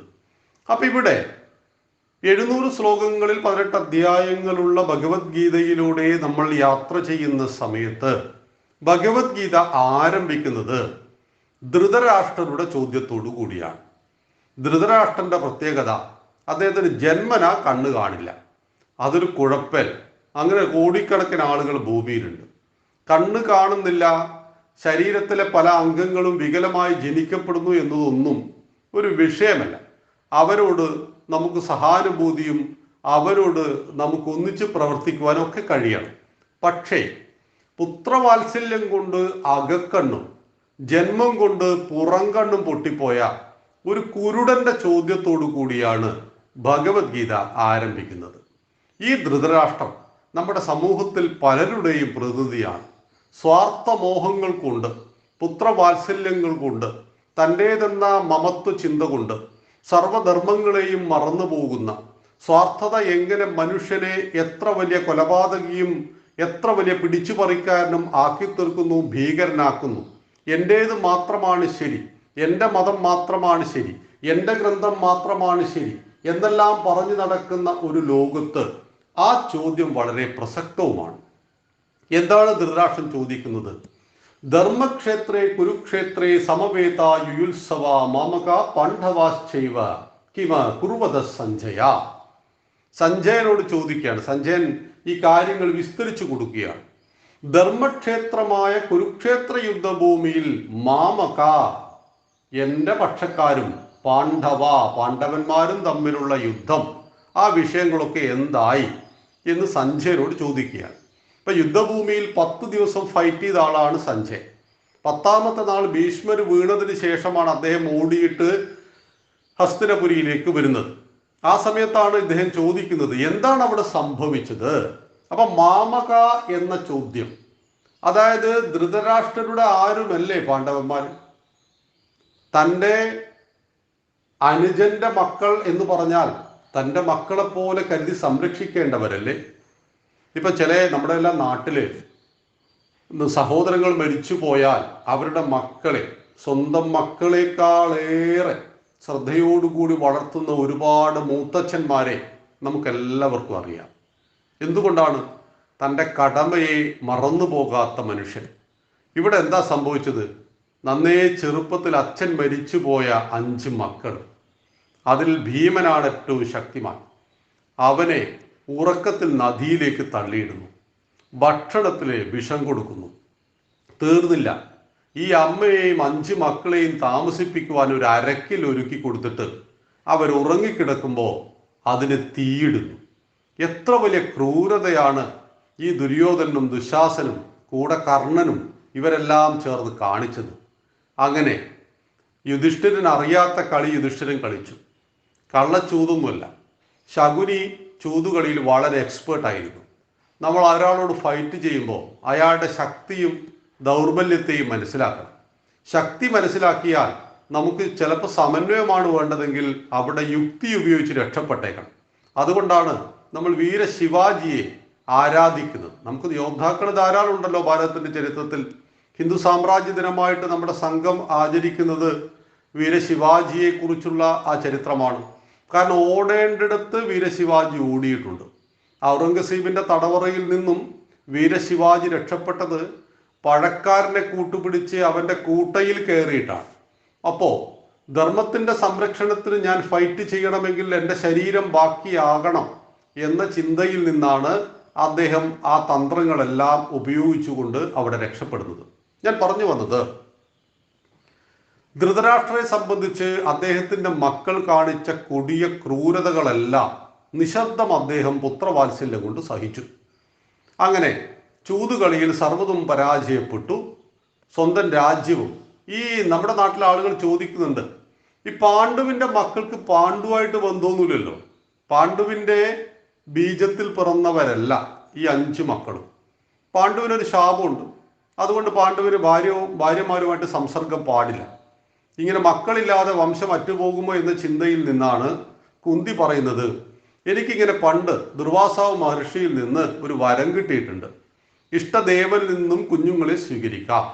അപ്പം ഇവിടെ 700 ശ്ലോകങ്ങളിൽ 18 അധ്യായങ്ങളുള്ള ഭഗവത്ഗീതയിലൂടെ നമ്മൾ യാത്ര ചെയ്യുന്ന സമയത്ത് ഭഗവത്ഗീത ആരംഭിക്കുന്നത് ധൃതരാഷ്ട്രരുടെ ചോദ്യത്തോടു കൂടിയാണ്. ധൃതരാഷ്ട്രന്റെ പ്രത്യേകത, അദ്ദേഹത്തിന് ജന്മന കണ്ണ് കാണില്ല. അതൊരു കുഴപ്പൽ. അങ്ങനെ കോടിക്കണക്കിന് ആളുകൾ ഭൂമിയിലുണ്ട്. കണ്ണ് കാണുന്നില്ല, ശരീരത്തിലെ പല അംഗങ്ങളും വികലമായി ജനിക്കപ്പെടുന്നു എന്നതൊന്നും ഒരു വിഷയമല്ല. അവരോട് നമുക്ക് സഹാനുഭൂതിയും അവരോട് നമുക്ക് ഒന്നിച്ച് പ്രവർത്തിക്കുവാനും ഒക്കെ കഴിയണം. പക്ഷേ പുത്രവാത്സല്യം കൊണ്ട് അകക്കണ്ണും ജന്മം കൊണ്ട് പുറംകണ്ണും പൊട്ടിപ്പോയ ഒരു കുരുടന്റെ ചോദ്യത്തോടു കൂടിയാണ് ഭഗവത്ഗീത ആരംഭിക്കുന്നത്. ഈ ധൃതരാഷ്ട്രം നമ്മുടെ സമൂഹത്തിൽ പലരുടെയും പ്രതിനിധിയാണ്. സ്വാർത്ഥമോഹങ്ങൾ കൊണ്ട്, പുത്രവാത്സല്യങ്ങൾ കൊണ്ട്, തൻ്റേതെന്ന മമത്വ ചിന്ത കൊണ്ട് സർവധർമ്മങ്ങളെയും മറന്നു പോകുന്ന, സ്വാർത്ഥത എങ്ങനെ മനുഷ്യനെ എത്ര വലിയ കൊലപാതകിയും എത്ര വലിയ പിടിച്ചുപറിക്കാരനും ആക്കി തീർക്കുന്നു, ഭീകരനാക്കുന്നു. എൻ്റേത് മാത്രമാണ് ശരി, എൻ്റെ മതം മാത്രമാണ് ശരി, എൻ്റെ ഗ്രന്ഥം മാത്രമാണ് ശരി എന്നെല്ലാം പറഞ്ഞു നടക്കുന്ന ഒരു ലോകത്ത് ആ ചോദ്യം വളരെ പ്രസക്തവുമാണ്. എന്താണ് ധൃതരാഷ്ട്രൻ ചോദിക്കുന്നത്? ധർമ്മക്ഷേത്രേ കുരുക്ഷേത്രേ സമവേത യുയുത്സവ മാമക പാണ്ഡവാശ്ചൈവ കിമ കുർവത സഞ്ജയ. സഞ്ജയനോട് ചോദിക്കുകയാണ്. സഞ്ജയൻ ഈ കാര്യങ്ങൾ വിസ്തരിച്ചു കൊടുക്കുകയാണ്. ധർമ്മക്ഷേത്രമായ കുരുക്ഷേത്ര യുദ്ധഭൂമിയിൽ മാമക, എൻ്റെ പക്ഷക്കാരും പാണ്ഡവന്മാരും തമ്മിലുള്ള യുദ്ധം, ആ വിഷയങ്ങളൊക്കെ എന്തായി എന്ന് സഞ്ജയനോട് ചോദിക്കുകയാണ്. ഇപ്പൊ യുദ്ധഭൂമിയിൽ 10 ദിവസം ഫൈറ്റ് ചെയ്ത ആളാണ് സഞ്ജയൻ. 10ാമത്തെ നാൾ ഭീഷ്മർ വീണതിന് ശേഷമാണ് അദ്ദേഹം ഓടിയിട്ട് ഹസ്തിനപുരിയിലേക്ക് വരുന്നത്. ആ സമയത്താണ് ഇദ്ദേഹം ചോദിക്കുന്നത് എന്താണ് അവിടെ സംഭവിച്ചത്. അപ്പൊ മാമക എന്ന ചോദ്യം, അതായത് ധൃതരാഷ്ട്രരുടെ ആരുമല്ലേ പാണ്ഡവന്മാർ? തൻ്റെ അനുജന്റെ മക്കൾ എന്ന് പറഞ്ഞാൽ തൻ്റെ മക്കളെ പോലെ കരുതി സംരക്ഷിക്കേണ്ടവരല്ലേ? ഇപ്പൊ ചില നമ്മുടെ എല്ലാം നാട്ടില് സഹോദരങ്ങൾ മരിച്ചു പോയാൽ അവരുടെ മക്കളെ സ്വന്തം മക്കളെക്കാളേറെ ശ്രദ്ധയോടുകൂടി വളർത്തുന്ന ഒരുപാട് മൂത്തച്ഛന്മാരെ നമുക്കെല്ലാവർക്കും അറിയാം. എന്തുകൊണ്ടാണ്? തൻ്റെ കടമയെ മറന്നു പോകാത്ത മനുഷ്യൻ. ഇവിടെ എന്താ സംഭവിച്ചത്? നന്നേ ചെറുപ്പത്തിൽ അച്ഛൻ മരിച്ചുപോയ 5 മക്കൾ, അതിൽ ഭീമനാണ് ഏറ്റവും ശക്തിമാൻ. അവനെ ഉറക്കത്തിൽ നദിയിലേക്ക് തള്ളിയിടുന്നു, ഭക്ഷണത്തിലെ വിഷം കൊടുക്കുന്നു. തീർന്നില്ല, ഈ അമ്മയെയും 5 മക്കളെയും താമസിപ്പിക്കുവാൻ ഒരു അരക്കിൽ ഒരുക്കി കൊടുത്തിട്ട് അവർ ഉറങ്ങിക്കിടക്കുമ്പോൾ അതിന് തീയിടുന്നു. എത്ര വലിയ ക്രൂരതയാണ് ഈ ദുര്യോധനും ദുശാസനും കൂടെ കർണനും ഇവരെല്ലാം ചേർന്ന് കാണിച്ചത്. അങ്ങനെ യുധിഷ്ഠിരൻ അറിയാത്ത കളി യുധിഷ്ഠിരൻ കളിച്ചു. കള്ളച്ചൂതൊന്നുമല്ല, ശകുനി ചൂതുകളിയിൽ വളരെ എക്സ്പേർട്ടായിരുന്നു. നമ്മൾ ഒരാളോട് ഫൈറ്റ് ചെയ്യുമ്പോൾ അയാളുടെ ശക്തിയും ദൗർബല്യത്തെയും മനസ്സിലാക്കണം. ശക്തി മനസ്സിലാക്കിയാൽ നമുക്ക് ചിലപ്പോൾ സമന്വയമാണ് വേണ്ടതെങ്കിൽ അവിടെ യുക്തി ഉപയോഗിച്ച് രക്ഷപ്പെട്ടേക്കണം. അതുകൊണ്ടാണ് നമ്മൾ വീര ശിവാജിയെ ആരാധിക്കുന്നത്. നമുക്ക് യോദ്ധാക്കൾ ധാരാളം ഉണ്ടല്ലോ ഭാരതത്തിന്റെ ചരിത്രത്തിൽ. ഹിന്ദു സാമ്രാജ്യ ദിനമായിട്ട് നമ്മുടെ സംഘം ആചരിക്കുന്നത് വീരശിവാജിയെ കുറിച്ചുള്ള ആ ചരിത്രമാണ്. കാരണം ഓടേണ്ടിടത്ത് വീരശിവാജി ഓടിയിട്ടുണ്ട്. ഔറംഗസീബിന്റെ തടവറയിൽ നിന്നും വീരശിവാജി രക്ഷപ്പെട്ടത് പഴക്കാരനെ കൂട്ടുപിടിച്ച് അവന്റെ കൂട്ടയിൽ കയറിയിട്ടാണ്. അപ്പോ ധർമ്മത്തിന്റെ സംരക്ഷണത്തിന് ഞാൻ ഫൈറ്റ് ചെയ്യണമെങ്കിൽ എൻ്റെ ശരീരം ബാക്കിയാകണം എന്ന ചിന്തയിൽ നിന്നാണ് അദ്ദേഹം ആ തന്ത്രങ്ങളെല്ലാം ഉപയോഗിച്ചുകൊണ്ട് അവിടെ രക്ഷപ്പെടുന്നത്. ഞാൻ പറഞ്ഞു വന്നത്, ധൃതരാഷ്ട്രയെ സംബന്ധിച്ച് അദ്ദേഹത്തിന്റെ മക്കൾ കാണിച്ച കൊടിയ ക്രൂരതകളെല്ലാം നിശബ്ദം അദ്ദേഹം പുത്രവാത്സല്യം കൊണ്ട് സഹിച്ചു. അങ്ങനെ ചൂതുകളിയിൽ സർവ്വതും പരാജയപ്പെട്ടു. സ്വന്തം രാജ്യവും ഈ നമ്മുടെ നാട്ടിലെ ആളുകൾ ചോദിക്കുന്നുണ്ട്, ഈ പാണ്ഡുവിന്റെ മക്കൾക്ക് പാണ്ഡുവായിട്ട് ബന്ധമൊന്നുമില്ലല്ലോ, പാണ്ഡുവിന്റെ ബീജത്തിൽ പിറന്നവരല്ല ഈ 5 മക്കളും. പാണ്ഡുവിനൊരു ശാപമുണ്ട്, അതുകൊണ്ട് പാണ്ഡുവിന് ഭാര്യമാരുമായിട്ട് സംസർഗം പാടില്ല. ഇങ്ങനെ മക്കളില്ലാതെ വംശം അറ്റുപോകുമോ എന്ന ചിന്തയിൽ നിന്നാണ് കുന്തി പറയുന്നത്, എനിക്കിങ്ങനെ പണ്ട് ദുർവാസാവ് മഹർഷിയിൽ നിന്ന് ഒരു വരം കിട്ടിയിട്ടുണ്ട്, ഇഷ്ടദേവനിൽ നിന്നും കുഞ്ഞുങ്ങളെ സ്വീകരിക്കാം.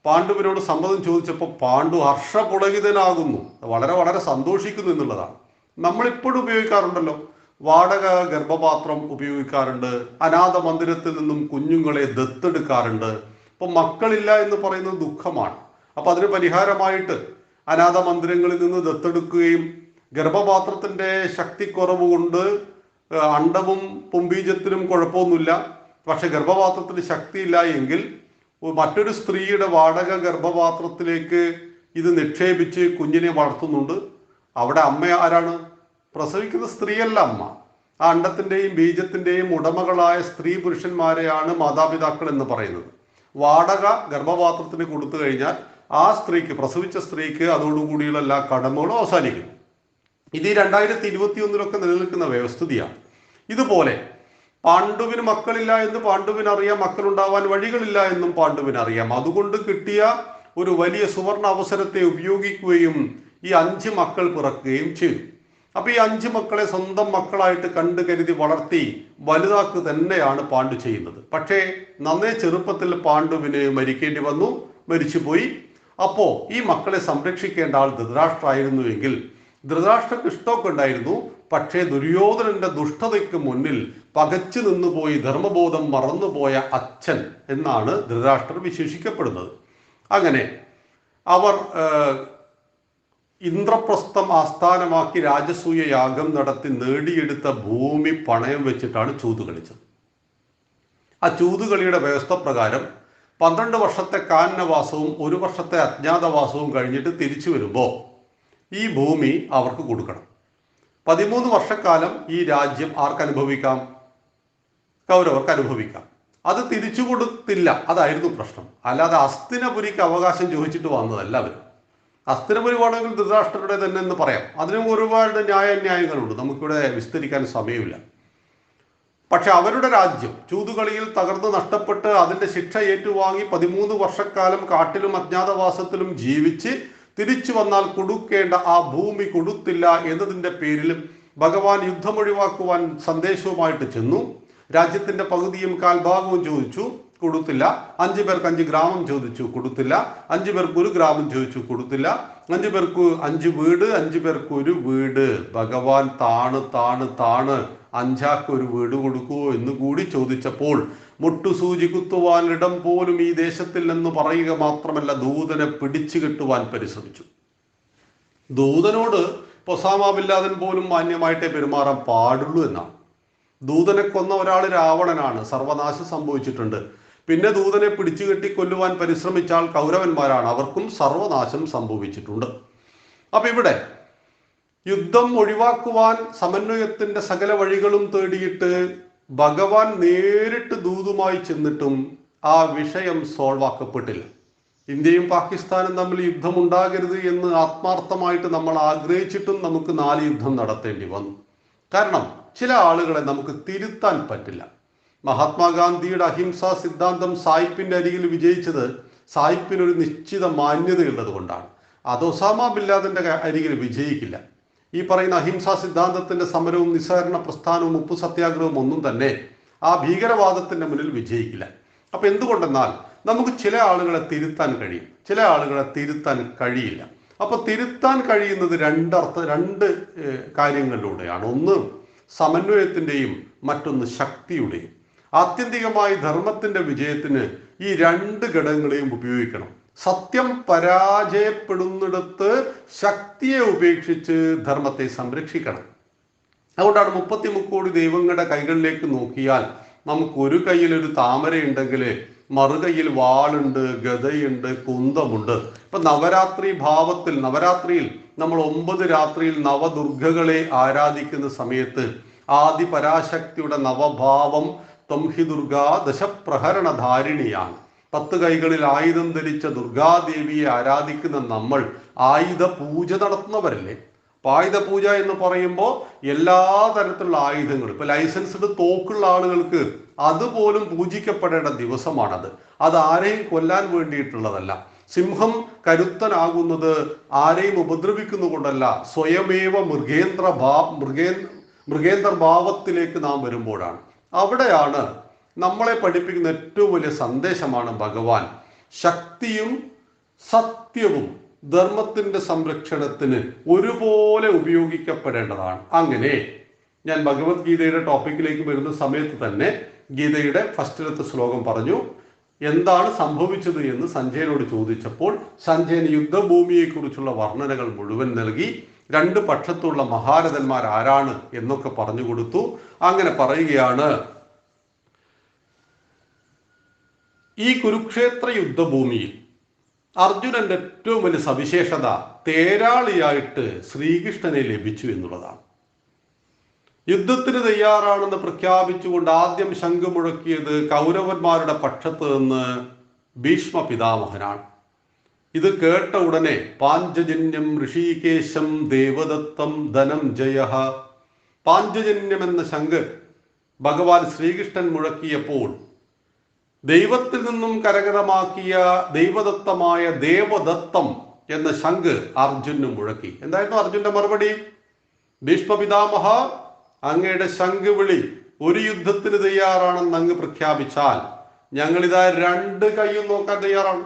പാണ്ഡുവിനോട് സമ്മതം ചോദിച്ചപ്പോൾ പാണ്ഡു ഹർഷപുളകിതനാകുന്നു, വളരെ വളരെ സന്തോഷിക്കുന്നു എന്നുള്ളതാണ്. നമ്മളിപ്പോഴും ഉപയോഗിക്കാറുണ്ടല്ലോ, വാടക ഗർഭപാത്രം ഉപയോഗിക്കാറുണ്ട്, അനാഥ മന്ദിരത്തിൽ നിന്നും കുഞ്ഞുങ്ങളെ ദത്തെടുക്കാറുണ്ട്. അപ്പൊ മക്കളില്ല എന്ന് പറയുന്നത് ദുഃഖമാണ്. അപ്പൊ അതിന് പരിഹാരമായിട്ട് അനാഥ മന്ദിരങ്ങളിൽ നിന്ന് ദത്തെടുക്കുകയും ഗർഭപാത്രത്തിന്റെ ശക്തിക്കുറവ് കൊണ്ട് അണ്ഡവും പുംബീജത്തിനും കുഴപ്പമൊന്നുമില്ല, പക്ഷെ ഗർഭപാത്രത്തിന് ശക്തിയില്ല എങ്കിൽ മറ്റൊരു സ്ത്രീയുടെ വാടക ഗർഭപാത്രത്തിലേക്ക് ഇത് നിക്ഷേപിച്ച് കുഞ്ഞിനെ വളർത്തുന്നുണ്ട്. അവിടെ അമ്മ ആരാണ്? പ്രസവിക്കുന്ന സ്ത്രീയല്ല അമ്മ. ആ അണ്ഡത്തിന്റെയും ബീജത്തിന്റെയും ഉടമകളായ സ്ത്രീ പുരുഷന്മാരെയാണ് മാതാപിതാക്കൾ എന്ന് പറയുന്നത്. വാടക ഗർഭപാത്രത്തിന് കൊടുത്തു കഴിഞ്ഞാൽ ആ സ്ത്രീക്ക്, പ്രസവിച്ച സ്ത്രീക്ക് അതോടുകൂടിയുള്ള എല്ലാ കടമകളും അവസാനിക്കുന്നു. ഇത് ഈ 2021 നിലനിൽക്കുന്ന വ്യവസ്ഥിതിയാണ്. ഇതുപോലെ പാണ്ഡുവിന് മക്കളില്ല എന്ന് പാണ്ഡുവിന് അറിയാം, മക്കളുണ്ടാവാൻ വഴികളില്ല എന്നും പാണ്ഡുവിന് അറിയാം. അതുകൊണ്ട് കിട്ടിയ ഒരു വലിയ സുവർണ അവസരത്തെ ഉപയോഗിക്കുകയും ഈ 5 മക്കൾ പിറക്കുകയും ചെയ്തു. അപ്പൊ ഈ 5 മക്കളെ സ്വന്തം മക്കളായിട്ട് കണ്ടു കരുതി വളർത്തി വലുതാക്കുക തന്നെയാണ് പാണ്ഡു ചെയ്യുന്നത്. പക്ഷേ നന്നേ ചെറുപ്പത്തിൽ പാണ്ഡുവിന് മരിക്കേണ്ടി വന്നു, മരിച്ചുപോയി. അപ്പോ ഈ മക്കളെ സംരക്ഷിക്കേണ്ട ആൾ ധൃതരാഷ്ട്രായിരുന്നുവെങ്കിൽ ധൃതരാഷ്ട്രക്ക് ഇഷ്ടമൊക്കെ ഉണ്ടായിരുന്നു, പക്ഷേ ദുര്യോധനന്റെ ദുഷ്ടതയ്ക്ക് മുന്നിൽ പകച്ചു നിന്നുപോയി ധർമ്മബോധം മറന്നുപോയ അച്ഛൻ എന്നാണ് ധൃതരാഷ്ട്രർ വിശേഷിക്കപ്പെടുന്നത്. അങ്ങനെ അവർ ഇന്ദ്രപ്രസ്ഥം ആസ്ഥാനമാക്കി രാജസൂയ യാഗം നടത്തി നേടിയെടുത്ത ഭൂമി പണയം വെച്ചിട്ടാണ് ചൂത് കളിച്ചത്. ആ ചൂതുകളിയുടെ വ്യവസ്ഥ പ്രകാരം 12 വർഷത്തെ കാനനവാസവും 1 വർഷത്തെ അജ്ഞാതവാസവും കഴിഞ്ഞിട്ട് തിരിച്ചു വരുമ്പോൾ ഈ ഭൂമി അവർക്ക് കൊടുക്കണം. 13 വർഷക്കാലം ഈ രാജ്യം ആർക്ക് അനുഭവിക്കാം? കൗരവർക്ക് അനുഭവിക്കാം. അത് തിരിച്ചു കൊടുത്തില്ല, അതായിരുന്നു പ്രശ്നം. അല്ലാതെ ഹസ്തിനപുരിക്ക് അവകാശം ചോദിച്ചിട്ട് വന്നതല്ല അവർ. ഹസ്തിനപുരി വേണമെങ്കിൽ ധൃതരാഷ്ട്രരുടെ തന്നെ എന്ന് പറയാം. അതിനും ഒരുപാട് ന്യായങ്ങളുണ്ട്, നമുക്കിവിടെ വിസ്തരിക്കാൻ സമയമില്ല. പക്ഷെ അവരുടെ രാജ്യം ചൂതുകളിയിൽ തകർന്ന് നഷ്ടപ്പെട്ട് അതിന്റെ ശിക്ഷ ഏറ്റുവാങ്ങി 13 വർഷക്കാലം കാട്ടിലും അജ്ഞാതവാസത്തിലും ജീവിച്ച് തിരിച്ചു വന്നാൽ കൊടുക്കേണ്ട ആ ഭൂമി കൊടുത്തില്ല എന്നതിൻ്റെ പേരിൽ ഭഗവാൻ യുദ്ധം ഒഴിവാക്കുവാൻ സന്ദേശവുമായിട്ട് ചെന്നു. രാജ്യത്തിന്റെ പകുതിയും കാൽഭാഗവും ചോദിച്ചു, കൊടുത്തില്ല. 5 പേർക്ക് 5 ഗ്രാമം ചോദിച്ചു, കൊടുത്തില്ല. 5 പേർക്ക് 1 ഗ്രാമം ചോദിച്ചു, കൊടുത്തില്ല. 5 പേർക്ക് 5 വീട്, 5 പേർക്ക് 1 വീട്. ഭഗവാൻ താണ് താണ് താണ് 5 ഒരു വീട് കൊടുക്കുവോ എന്ന് കൂടി ചോദിച്ചപ്പോൾ മുട്ടുസൂചി കുത്തുവാൻ ഇടം പോലും ഈ ദേശത്തിൽ എന്ന് പറയുക മാത്രമല്ല, ദൂതനെ പിടിച്ചു കെട്ടുവാൻ പരിശ്രമിച്ചു. ദൂതനോട് ഒസാമ ബിൻ ലാദൻ പോലും മാന്യമായിട്ടേ പെരുമാറാൻ പാടുള്ളൂ എന്നാണ്. ദൂതനെ കൊന്ന ഒരാൾ രാവണനാണ്, സർവനാശം സംഭവിച്ചിട്ടുണ്ട്. പിന്നെ ദൂതനെ പിടിച്ചു കെട്ടി കൊല്ലുവാൻ പരിശ്രമിച്ചാൽ കൗരവന്മാരാണ്, അവർക്കും സർവനാശം സംഭവിച്ചിട്ടുണ്ട്. അപ്പൊ ഇവിടെ യുദ്ധം ഒഴിവാക്കുവാൻ സമന്വയത്തിന്റെ സകല വഴികളും തേടിയിട്ട് ഭഗവാൻ നേരിട്ട് ദൂതുമായി ചെന്നിട്ടും ആ വിഷയം സോൾവ് ആക്കപ്പെട്ടില്ല. ഇന്ത്യയും പാകിസ്ഥാനും തമ്മിൽ യുദ്ധം ഉണ്ടാകരുത് എന്ന് ആത്മാർത്ഥമായിട്ട് നമ്മൾ ആഗ്രഹിച്ചിട്ടും നമുക്ക് 4 യുദ്ധം നടത്തേണ്ടി വന്നു. കാരണം ചില ആളുകളെ നമുക്ക് തിരുത്താൻ പറ്റില്ല. മഹാത്മാഗാന്ധിയുടെ അഹിംസാ സിദ്ധാന്തം സായിപ്പിന്റെ അരികിൽ വിജയിച്ചത് സായിപ്പിനൊരു നിശ്ചിത മാന്യതയുള്ളത് കൊണ്ടാണ്. അത് ഒസാമ ബിൻ ലാദന്റെ അരികിൽ വിജയിക്കില്ല. ഈ പറയുന്ന അഹിംസാ സിദ്ധാന്തത്തിന്റെ സമരവും നിസ്സഹകരണ പ്രസ്ഥാനവും ഉപ്പു സത്യാഗ്രഹവും ഒന്നും തന്നെ ആ ഭീകരവാദത്തിന്റെ മുന്നിൽ വിജയിക്കില്ല. അപ്പൊ എന്തുകൊണ്ടെന്നാൽ നമുക്ക് ചില ആളുകളെ തിരുത്താൻ കഴിയും, ചില ആളുകളെ തിരുത്താൻ കഴിയില്ല. അപ്പൊ തിരുത്താൻ കഴിയുന്നത് രണ്ട് കാര്യങ്ങളിലൂടെയാണ്. ഒന്ന് സമന്വയത്തിന്റെയും മറ്റൊന്ന് ശക്തിയുടെയും. ആത്യന്തികമായി ധർമ്മത്തിന്റെ വിജയത്തിന് ഈ 2 ഘടകങ്ങളെയും ഉപയോഗിക്കണം. സത്യം പരാജയപ്പെടുന്നിടത്ത് ശക്തിയെ ഉപേക്ഷിച്ച് ധർമ്മത്തെ സംരക്ഷിക്കണം. അതുകൊണ്ടാണ് 33 കോടി ദൈവങ്ങളുടെ കൈകളിലേക്ക് നോക്കിയാൽ നമുക്ക് ഒരു കയ്യിൽ ഒരു താമരയുണ്ടെങ്കിൽ മറുകൈയിൽ വാളുണ്ട്, ഗദയുണ്ട്, കുന്തമുണ്ട്. ഇപ്പൊ നവരാത്രി ഭാവത്തിൽ, നവരാത്രിയിൽ നമ്മൾ 9 രാത്രിയിൽ നവദുർഗകളെ ആരാധിക്കുന്ന സമയത്ത് ആദി പരാശക്തിയുടെ നവഭാവം ത്വംഹി ദുർഗാ ദശപ്രഹരണധാരിണിയാണ്. 10 കൈകളിൽ ആയുധം ധരിച്ച ദുർഗാദേവിയെ ആരാധിക്കുന്ന നമ്മൾ ആയുധ പൂജ നടത്തുന്നവരല്ലേ. അപ്പൊ ആയുധ പൂജ എന്ന് പറയുമ്പോൾ എല്ലാ തരത്തിലുള്ള ആയുധങ്ങളും, ഇപ്പൊ ലൈസൻസ്ഡ് തോക്കുള്ള ആളുകൾക്ക് അതുപോലും പൂജിക്കപ്പെടേണ്ട ദിവസമാണത്. അത് ആരെയും കൊല്ലാൻ വേണ്ടിയിട്ടുള്ളതല്ല. സിംഹം കരുത്തനാകുന്നത് ആരെയും ഉപദ്രവിക്കുന്നുകൊണ്ടല്ല, സ്വയമേവ മൃഗേന്ദ്ര ഭാവത്തിലേക്ക് നാം വരുമ്പോഴാണ്. അവിടെയാണ് നമ്മളെ പഠിപ്പിക്കുന്ന ഏറ്റവും വലിയ സന്ദേശമാണ് ഭഗവാൻ. ശക്തിയും സത്യവും ധർമ്മത്തിന്റെ സംരക്ഷണത്തിന് ഒരുപോലെ ഉപയോഗിക്കപ്പെടേണ്ടതാണ്. അങ്ങനെ ഞാൻ ഭഗവത്ഗീതയുടെ ടോപ്പിക്കിലേക്ക് വരുന്ന സമയത്ത് തന്നെ ഗീതയുടെ ഫസ്റ്റിലത്തെ ശ്ലോകം പറഞ്ഞു. എന്താണ് സംഭവിച്ചത് എന്ന് സഞ്ജയനോട് ചോദിച്ചപ്പോൾ സഞ്ജയൻ യുദ്ധഭൂമിയെ കുറിച്ചുള്ള വർണ്ണനകൾ മുഴുവൻ നൽകി. 2 പക്ഷത്തുള്ള മഹാരഥന്മാർ ആരാണ് എന്നൊക്കെ പറഞ്ഞു കൊടുത്തു. അങ്ങനെ പറയുകയാണ്, ഈ കുരുക്ഷേത്ര യുദ്ധഭൂമിയിൽ അർജുനന്റെ ഏറ്റവും വലിയ സവിശേഷത തേരാളിയായിട്ട് ശ്രീകൃഷ്ണനെ ലഭിച്ചു എന്നുള്ളതാണ്. യുദ്ധത്തിന് തയ്യാറാണെന്ന് പ്രഖ്യാപിച്ചുകൊണ്ട് ആദ്യം ശംഖ് മുഴക്കിയത് കൗരവന്മാരുടെ പക്ഷത്ത് നിന്ന് ഭീഷ്മ പിതാമഹനാണ്. ഇത് കേട്ട ഉടനെ പാഞ്ചജന്യം ഋഷികേശം ദേവദത്തം ധനഞ്ജയ, പാഞ്ചജന്യം എന്ന ശംഖ് ഭഗവാൻ ശ്രീകൃഷ്ണൻ മുഴക്കിയപ്പോൾ ദൈവത്തിൽ നിന്നും കരകരമാക്കിയ ദൈവദത്തമായ ദേവദത്തം എന്ന ശംഖ് അർജുനന് മുഴക്കി. എന്തായിരുന്നു അർജുന്റെ മറുപടി? ഭീഷ്മ പിതാമഹ, അങ്ങയുടെ ശംഖ് വിളി ഒരു യുദ്ധത്തിന് തയ്യാറാണെന്ന് അങ്ങ് പ്രഖ്യാപിച്ചാൽ ഞങ്ങളിതാ 2 കൈയും നോക്കാൻ തയ്യാറാണ്.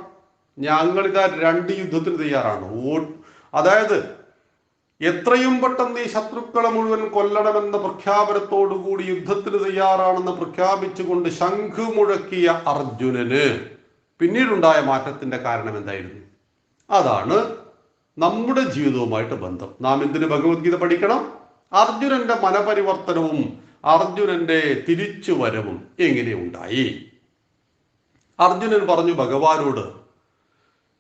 ഞങ്ങളിതാ 2 യുദ്ധത്തിന് തയ്യാറാണ്. അതായത് എത്രയും പെട്ടെന്ന് ഈ ശത്രുക്കളെ മുഴുവൻ കൊല്ലണമെന്ന പ്രഖ്യാപനത്തോടുകൂടി യുദ്ധത്തിന് തയ്യാറാണെന്ന് പ്രഖ്യാപിച്ചുകൊണ്ട് ശംഖ് മുഴക്കിയ അർജുനന് പിന്നീടുണ്ടായ മാറ്റത്തിന്റെ കാരണം എന്തായിരുന്നു? അതാണ് നമ്മുടെ ജീവിതവുമായിട്ട് ബന്ധം. നാം എന്തിന് ഭഗവത്ഗീത പഠിക്കണം? അർജുനന്റെ മനപരിവർത്തനവും അർജുനന്റെ തിരിച്ചുവരവും എങ്ങനെ ഉണ്ടായി? അർജുനൻ പറഞ്ഞു ഭഗവാനോട്,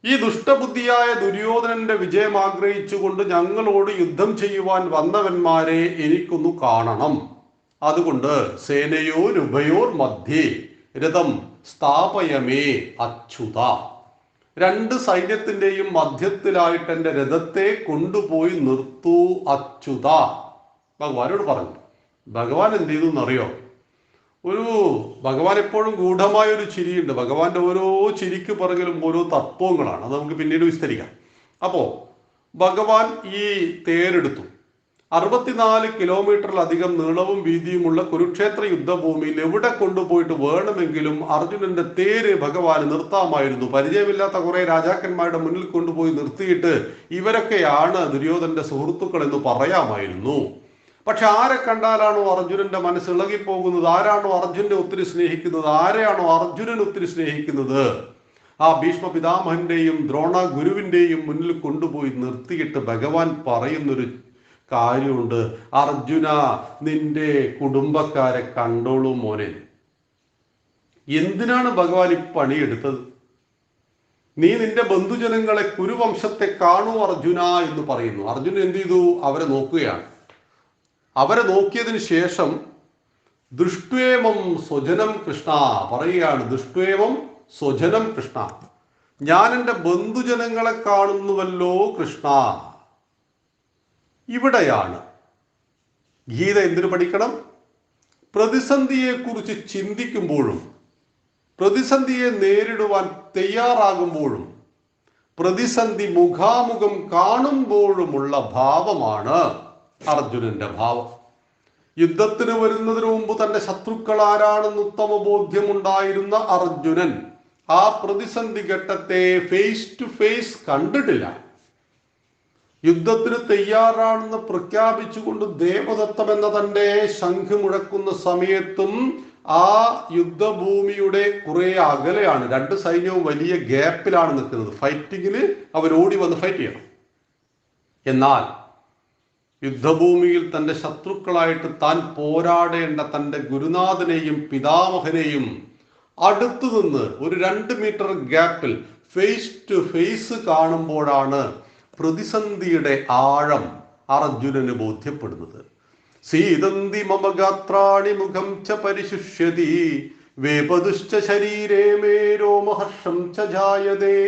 ഈ ദുഷ്ടബുദ്ധിയായ ദുര്യോധനന്റെ വിജയം ആഗ്രഹിച്ചുകൊണ്ട് ഞങ്ങളോട് യുദ്ധം ചെയ്യുവാൻ വന്നവന്മാരെ എനിക്കൊന്നു കാണണം. അതുകൊണ്ട് സേനയോരുഭയോർ മധ്യേ രഥം സ്ഥാപയമേ അച്യുത. 2 സൈന്യത്തിന്റെയും മധ്യത്തിലായിട്ട് എൻ്റെ രഥത്തെ കൊണ്ടുപോയി നിർത്തൂ അച്യുത. ഭഗവാനോട് പറഞ്ഞു. ഭഗവാൻ എന്ത് ചെയ്തു എന്നറിയോ? ഭഗവാൻ എപ്പോഴും ഗൂഢമായ ഒരു ചിരിയുണ്ട്. ഭഗവാന്റെ ഓരോ ചിരിക്ക് പുറകിലും ഓരോ തത്വങ്ങളാണ്. അത് നമുക്ക് പിന്നീട് വിസ്തരിക്കാം. അപ്പോ ഭഗവാൻ ഈ തേരെടുത്തു. 64 കിലോമീറ്ററിലധികം നീളവും വീതിയുമുള്ള കുരുക്ഷേത്ര യുദ്ധഭൂമിയിൽ എവിടെ കൊണ്ടുപോയിട്ട് വേണമെങ്കിലും അർജുനന്റെ തേര് ഭഗവാന് നിർത്താമായിരുന്നു. പരിചയമില്ലാത്ത കുറെ രാജാക്കന്മാരുടെ മുന്നിൽ കൊണ്ടുപോയി നിർത്തിയിട്ട് ഇവരൊക്കെയാണ് ദുര്യോധന്റെ സുഹൃത്തുക്കൾ എന്ന് പറയാമായിരുന്നു. പക്ഷെ ആരെ കണ്ടാലാണോ അർജുനന്റെ മനസ്സ് ഇളകിപ്പോകുന്നത്, ആരാണോ അർജുനെ ഒത്തിരി സ്നേഹിക്കുന്നത്, ആരെയാണോ അർജുനൻ ഒത്തിരി സ്നേഹിക്കുന്നത്, ആ ഭീഷ്മ പിതാമഹന്റെയും ദ്രോണ ഗുരുവിന്റെയും മുന്നിൽ കൊണ്ടുപോയി നിർത്തിയിട്ട് ഭഗവാൻ പറയുന്നൊരു കാര്യമുണ്ട്. അർജുന, നിന്റെ കുടുംബക്കാരെ കണ്ടോളൂ മോനെ. എന്തിനാണ് ഭഗവാൻ ഈ പണിയെടുത്തത്? നീ നിന്റെ ബന്ധുജനങ്ങളെ, കുരുവംശത്തെ കാണൂ അർജുന എന്ന് പറയുന്നു. അർജുനൻ എന്ത് ചെയ്തു? അവരെ നോക്കുകയാണ്. അവരെ നോക്കിയതിന് ശേഷം ദൃഷ്ട്വേമം സ്വജനം കൃഷ്ണ പറയുകയാണ്. ദൃഷ്ട്വേമം സ്വജനം കൃഷ്ണ, ഞാൻ എൻ്റെ ബന്ധുജനങ്ങളെ കാണുന്നുവല്ലോ കൃഷ്ണ. ഇവിടെയാണ് ഗീത എന്തിനു പഠിക്കണം? പ്രതിസന്ധിയെക്കുറിച്ച് ചിന്തിക്കുമ്പോഴും പ്രതിസന്ധിയെ നേരിടുവാൻ തയ്യാറാകുമ്പോഴും പ്രതിസന്ധി മുഖാമുഖം കാണുമ്പോഴുമുള്ള ഭാവമാണ് അർജുനന്റെ ഭാവം. യുദ്ധത്തിന് വരുന്നതിന് മുമ്പ് തന്റെ ശത്രുക്കൾ ആരാണെന്ന് ഉത്തമ ബോധ്യമുണ്ടായിരുന്ന അർജുനൻ ആ പ്രതിസന്ധി ഘട്ടത്തെ ഫേസ് ടു ഫേസ് കണ്ടിട്ടില്ല. യുദ്ധത്തിന് തയ്യാറാണെന്ന് പ്രഖ്യാപിച്ചുകൊണ്ട് ദേവദത്തം എന്ന തന്റെ ശംഖ് മുഴക്കുന്ന സമയത്തും ആ യുദ്ധഭൂമിയുടെ കുറെ അകലെയാണ്. രണ്ട് സൈന്യവും വലിയ ഗ്യാപ്പിലാണ് നിൽക്കുന്നത്. ഫൈറ്റിങ്ങിന് അവരോടി വന്ന് ഫൈറ്റ് ചെയ്യണം. എന്നാൽ യുദ്ധഭൂമിയിൽ തന്റെ ശത്രുക്കളായിട്ട് താൻ പോരാടേണ്ട തന്റെ ഗുരുനാഥനെയും പിതാമഹനെയും അടുത്തു നിന്ന് ഒരു 2 മീറ്റർ ഗ്യാപ്പിൽ ഫേസ് ടു ഫേസ് കാണുമ്പോഴാണ് പ്രതിസന്ധിയുടെ ആഴം അർജുനന് ബോധ്യപ്പെടുന്നത്. സീതന്തി മമ ഗാത്രാണി മുഖം ച പരിശുഷ്യതി വേപതുശ്ച ശരീരേ മേ രോമഹർഷം ച ജായതേ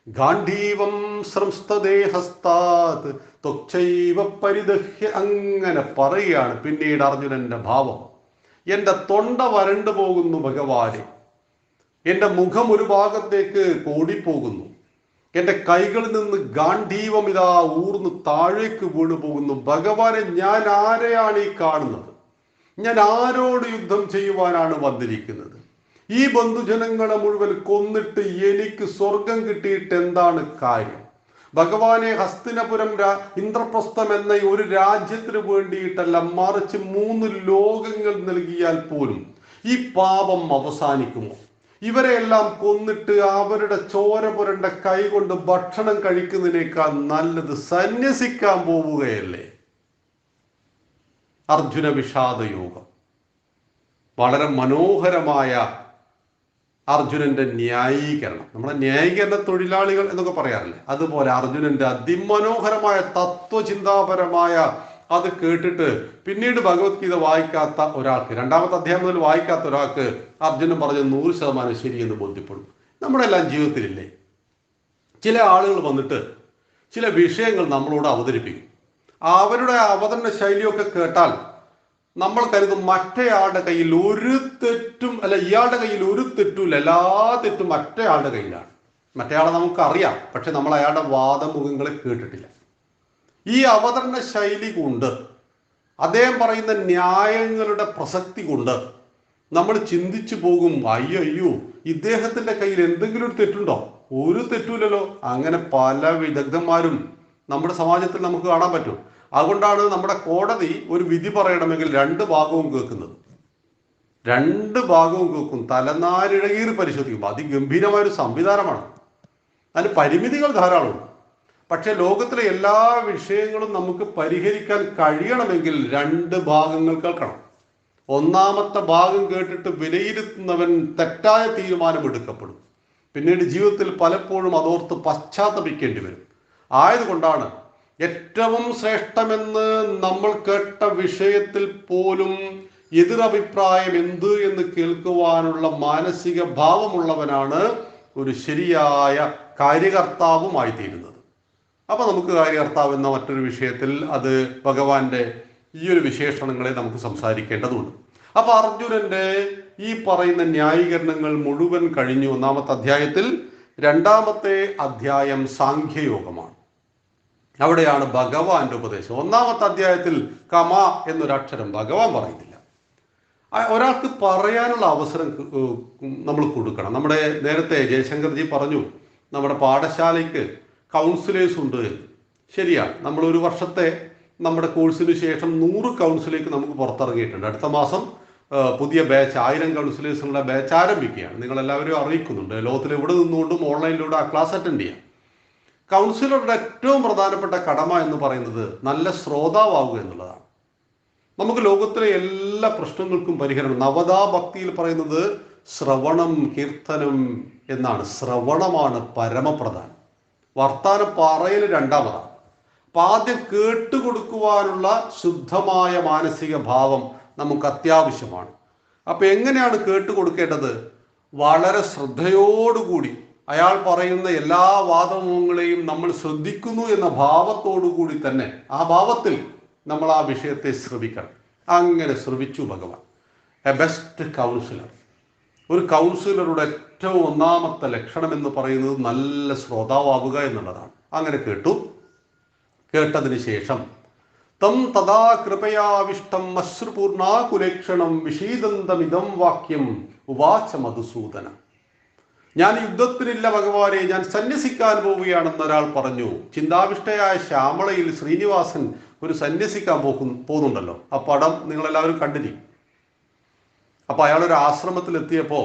ഗാന്ധീവം സംസ്ഥദേഹസ്താത് ത്വക്ചൈവ പരിദഹ്യ. അങ്ങനെ പറയുകയാണ് പിന്നീട് അർജുനന്റെ ഭാവം. എൻ്റെ തൊണ്ട വരണ്ടു പോകുന്നു ഭഗവാനെ, എൻ്റെ മുഖം ഒരു ഭാഗത്തേക്ക് കോടിപ്പോകുന്നു, എൻ്റെ കൈകളിൽ നിന്ന് ഗാന്ധീവം ഇതാ ഊർന്ന് താഴേക്ക് വീണു പോകുന്നു. ഭഗവാനെ, ഞാൻ ആരെയാണ് ഈ കാണുന്നത്? ഞാൻ ആരോട് യുദ്ധം ചെയ്യുവാനാണ് വന്നിരിക്കുന്നത്? ഈ ബന്ധുജനങ്ങളെ മുഴുവൻ കൊന്നിട്ട് എനിക്ക് സ്വർഗം കിട്ടിയിട്ട് എന്താണ് കാര്യം? ഭഗവാനെ, ഹസ്തിനപുരം ഇന്ദ്രപ്രസ്ഥം എന്ന ഒരു രാജ്യത്തിന് വേണ്ടിയിട്ടല്ല, മറിച്ച് 3 ലോകങ്ങൾ നൽകിയാൽ പോലും ഈ പാപം അവസാനിക്കുമോ? ഇവരെയെല്ലാം കൊന്നിട്ട് അവരുടെ ചോര പുരണ്ട കൈ കൊണ്ട് ഭക്ഷണം കഴിക്കുന്നതിനേക്കാൾ നല്ലത് സന്യസിക്കാൻ പോവുകയല്ലേ? അർജുന വിഷാദയോഗം വളരെ മനോഹരമായ അർജുനന്റെ ന്യായീകരണം. നമ്മുടെ ന്യായീകരണ തൊഴിലാളികൾ എന്നൊക്കെ പറയാറില്ലേ, അതുപോലെ അർജുനന്റെ അതിമനോഹരമായ തത്വചിന്താപരമായ അത് കേട്ടിട്ട് പിന്നീട് ഭഗവത്ഗീത വായിക്കാത്ത ഒരാൾക്ക്, 2ാമത്തെ അധ്യായം മുതൽ വായിക്കാത്ത ഒരാൾക്ക് അർജുനൻ പറഞ്ഞ 100% ശരിയെന്ന് ബോധ്യപ്പെടും. നമ്മുടെ എല്ലാം ജീവിതത്തിലില്ലേ, ചില ആളുകൾ വന്നിട്ട് ചില വിഷയങ്ങൾ നമ്മളോട് അവതരിപ്പിക്കും. അവരുടെ അവതരണ ശൈലിയൊക്കെ കേട്ടാൽ നമ്മൾ കരുതും മറ്റേയാളുടെ കയ്യിൽ ഒരു തെറ്റും അല്ല, ഇയാളുടെ കയ്യിൽ ഒരു തെറ്റുമില്ല, എല്ലാ തെറ്റും മറ്റേയാളുടെ കയ്യിലാണ്. മറ്റേയാളെ നമുക്ക് അറിയാം, പക്ഷെ നമ്മൾ അയാളുടെ വാദമുഖങ്ങളെ കേട്ടിട്ടില്ല. ഈ അവതരണ ശൈലി കൊണ്ട്, അദ്ദേഹം പറയുന്ന ന്യായങ്ങളുടെ പ്രസക്തി കൊണ്ട് നമ്മൾ ചിന്തിച്ചു പോകും, അയ്യോ ഇദ്ദേഹത്തിന്റെ കയ്യിൽ എന്തെങ്കിലും ഒരു തെറ്റുണ്ടോ? ഒരു തെറ്റുമില്ലല്ലോ. അങ്ങനെ പല വിദഗ്ധന്മാരും നമ്മുടെ സമാജത്തിൽ നമുക്ക് കാണാൻ പറ്റും. അതുകൊണ്ടാണ് നമ്മുടെ കോടതി ഒരു വിധി പറയണമെങ്കിൽ 2 ഭാഗവും കേൾക്കുന്നത്. 2 ഭാഗവും കേൾക്കും, തലനാരിഴകീർ പരിശോധിക്കും. അതിഗംഭീരമായൊരു സംവിധാനമാണ്. അതിന് പരിമിതികൾ ധാരാളമുണ്ട്. പക്ഷെ ലോകത്തിലെ എല്ലാ വിഷയങ്ങളും നമുക്ക് പരിഹരിക്കാൻ കഴിയണമെങ്കിൽ 2 ഭാഗങ്ങൾ കേൾക്കണം. 1ാമത്തെ ഭാഗം കേട്ടിട്ട് വിലയിരുത്തുന്നവൻ തെറ്റായ തീരുമാനം എടുക്കപ്പെടും. പിന്നീട് ജീവിതത്തിൽ പലപ്പോഴും അതോർത്ത് പശ്ചാത്തപിക്കേണ്ടി വരും. ആയതുകൊണ്ടാണ് ഏറ്റവും ശ്രേഷ്ഠമെന്ന് നമ്മൾ കേട്ട വിഷയത്തിൽ പോലും എതിരഭിപ്രായം എന്ത് എന്ന് കേൾക്കുവാനുള്ള മാനസിക ഭാവമുള്ളവനാണ് ഒരു ശരിയായ കാര്യകർത്താവുമായി തീരുന്നത്. അപ്പൊ നമുക്ക് കാര്യകർത്താവ് എന്ന മറ്റൊരു വിഷയത്തിൽ അത് ഭഗവാന്റെ ഈ ഒരു വിശേഷണങ്ങളെ നമുക്ക് സംസാരിക്കേണ്ടതുണ്ട്. അപ്പൊ അർജുനന്റെ ഈ പറയുന്ന ന്യായീകരണങ്ങൾ മുഴുവൻ കഴിഞ്ഞു. 1ാമത്തെ അധ്യായത്തിൽ രണ്ടാമത്തെ അധ്യായം സാഖ്യയോഗമാണ്. അവിടെയാണ് ഭഗവാന്റെ ഉപദേശം. ഒന്നാമത്തെ അധ്യായത്തിൽ കമ എന്നൊരക്ഷരം ഭഗവാൻ പറയുന്നില്ല. ഒരാൾക്ക് പറയാനുള്ള അവസരം നമ്മൾ കൊടുക്കണം. നമ്മുടെ നേരത്തെ ജയശങ്കർജി പറഞ്ഞു നമ്മുടെ പാഠശാലയ്ക്ക് കൗൺസിലേഴ്സ് ഉണ്ട് എന്ന്. ശരിയാണ്. നമ്മൾ ഒരു വർഷത്തെ നമ്മുടെ കോഴ്സിന് ശേഷം 100 കൗൺസിലേക്ക് നമുക്ക് പുറത്തിറങ്ങിയിട്ടുണ്ട്. അടുത്ത മാസം പുതിയ ബാച്ച് 1000 കൗൺസിലേഴ്സിനുള്ള ബാച്ച് ആരംഭിക്കുകയാണ്. നിങ്ങളെല്ലാവരും അറിയിക്കുന്നുണ്ട്. ലോകത്തിൽ എവിടെ നിന്നുകൊണ്ടും ഓൺലൈനിലൂടെ ആ ക്ലാസ് അറ്റൻഡ് ചെയ്യാം. കൗൺസിലറുടെ ഏറ്റവും പ്രധാനപ്പെട്ട കടമ എന്ന് പറയുന്നത് നല്ല ശ്രോതാവുക എന്നുള്ളതാണ്. നമുക്ക് ലോകത്തിലെ എല്ലാ പ്രശ്നങ്ങൾക്കും പരിഹരണം. നവതാ ഭക്തിയിൽ പറയുന്നത് ശ്രവണം കീർത്തനം എന്നാണ്. ശ്രവണമാണ് പരമപ്രധാനം. വർത്താനം പറയൽ രണ്ടാമതാണ്. അപ്പൊ ആദ്യം കേട്ടുകൊടുക്കുവാനുള്ള ശുദ്ധമായ മാനസിക ഭാവം നമുക്ക് അത്യാവശ്യമാണ്. അപ്പൊ എങ്ങനെയാണ് കേട്ടുകൊടുക്കേണ്ടത്? വളരെ ശ്രദ്ധയോടുകൂടി അയാൾ പറയുന്ന എല്ലാ വാദമുഖങ്ങളെയും നമ്മൾ ശ്രദ്ധിക്കുന്നു എന്ന ഭാവത്തോടു കൂടി തന്നെ ആ ഭാവത്തിൽ നമ്മൾ ആ വിഷയത്തെ ശ്രവിക്കണം. അങ്ങനെ ശ്രവിച്ചു ഭഗവാൻ. A best councillor. ഒരു കൗൺസിലറുടെ ഏറ്റവും ഒന്നാമത്തെ ലക്ഷണം എന്ന് പറയുന്നത് നല്ല ശ്രോതാവുക എന്നുള്ളതാണ്. അങ്ങനെ കേട്ടതിന് ശേഷം തം തഥാ കൃപയാവിഷ്ടം അശ്രുപൂർണാകുലേക്ഷണം വിഷീദന്തമിതം വാക്യം ഉവാച മധുസൂദന. ഞാൻ യുദ്ധത്തിനില്ല ഭഗവാനെ, ഞാൻ സന്യസിക്കാൻ പോവുകയാണെന്ന് ഒരാൾ പറഞ്ഞു. ചിന്താവിഷ്ടയായ ശ്യാമളയിൽ ശ്രീനിവാസൻ ഒരു സന്യസിക്കാൻ പോകുന്നുണ്ടല്ലോ. ആ പടം നിങ്ങളെല്ലാവരും കണ്ടിരിക്കും. അപ്പൊ അയാളൊരു ആശ്രമത്തിൽ എത്തിയപ്പോ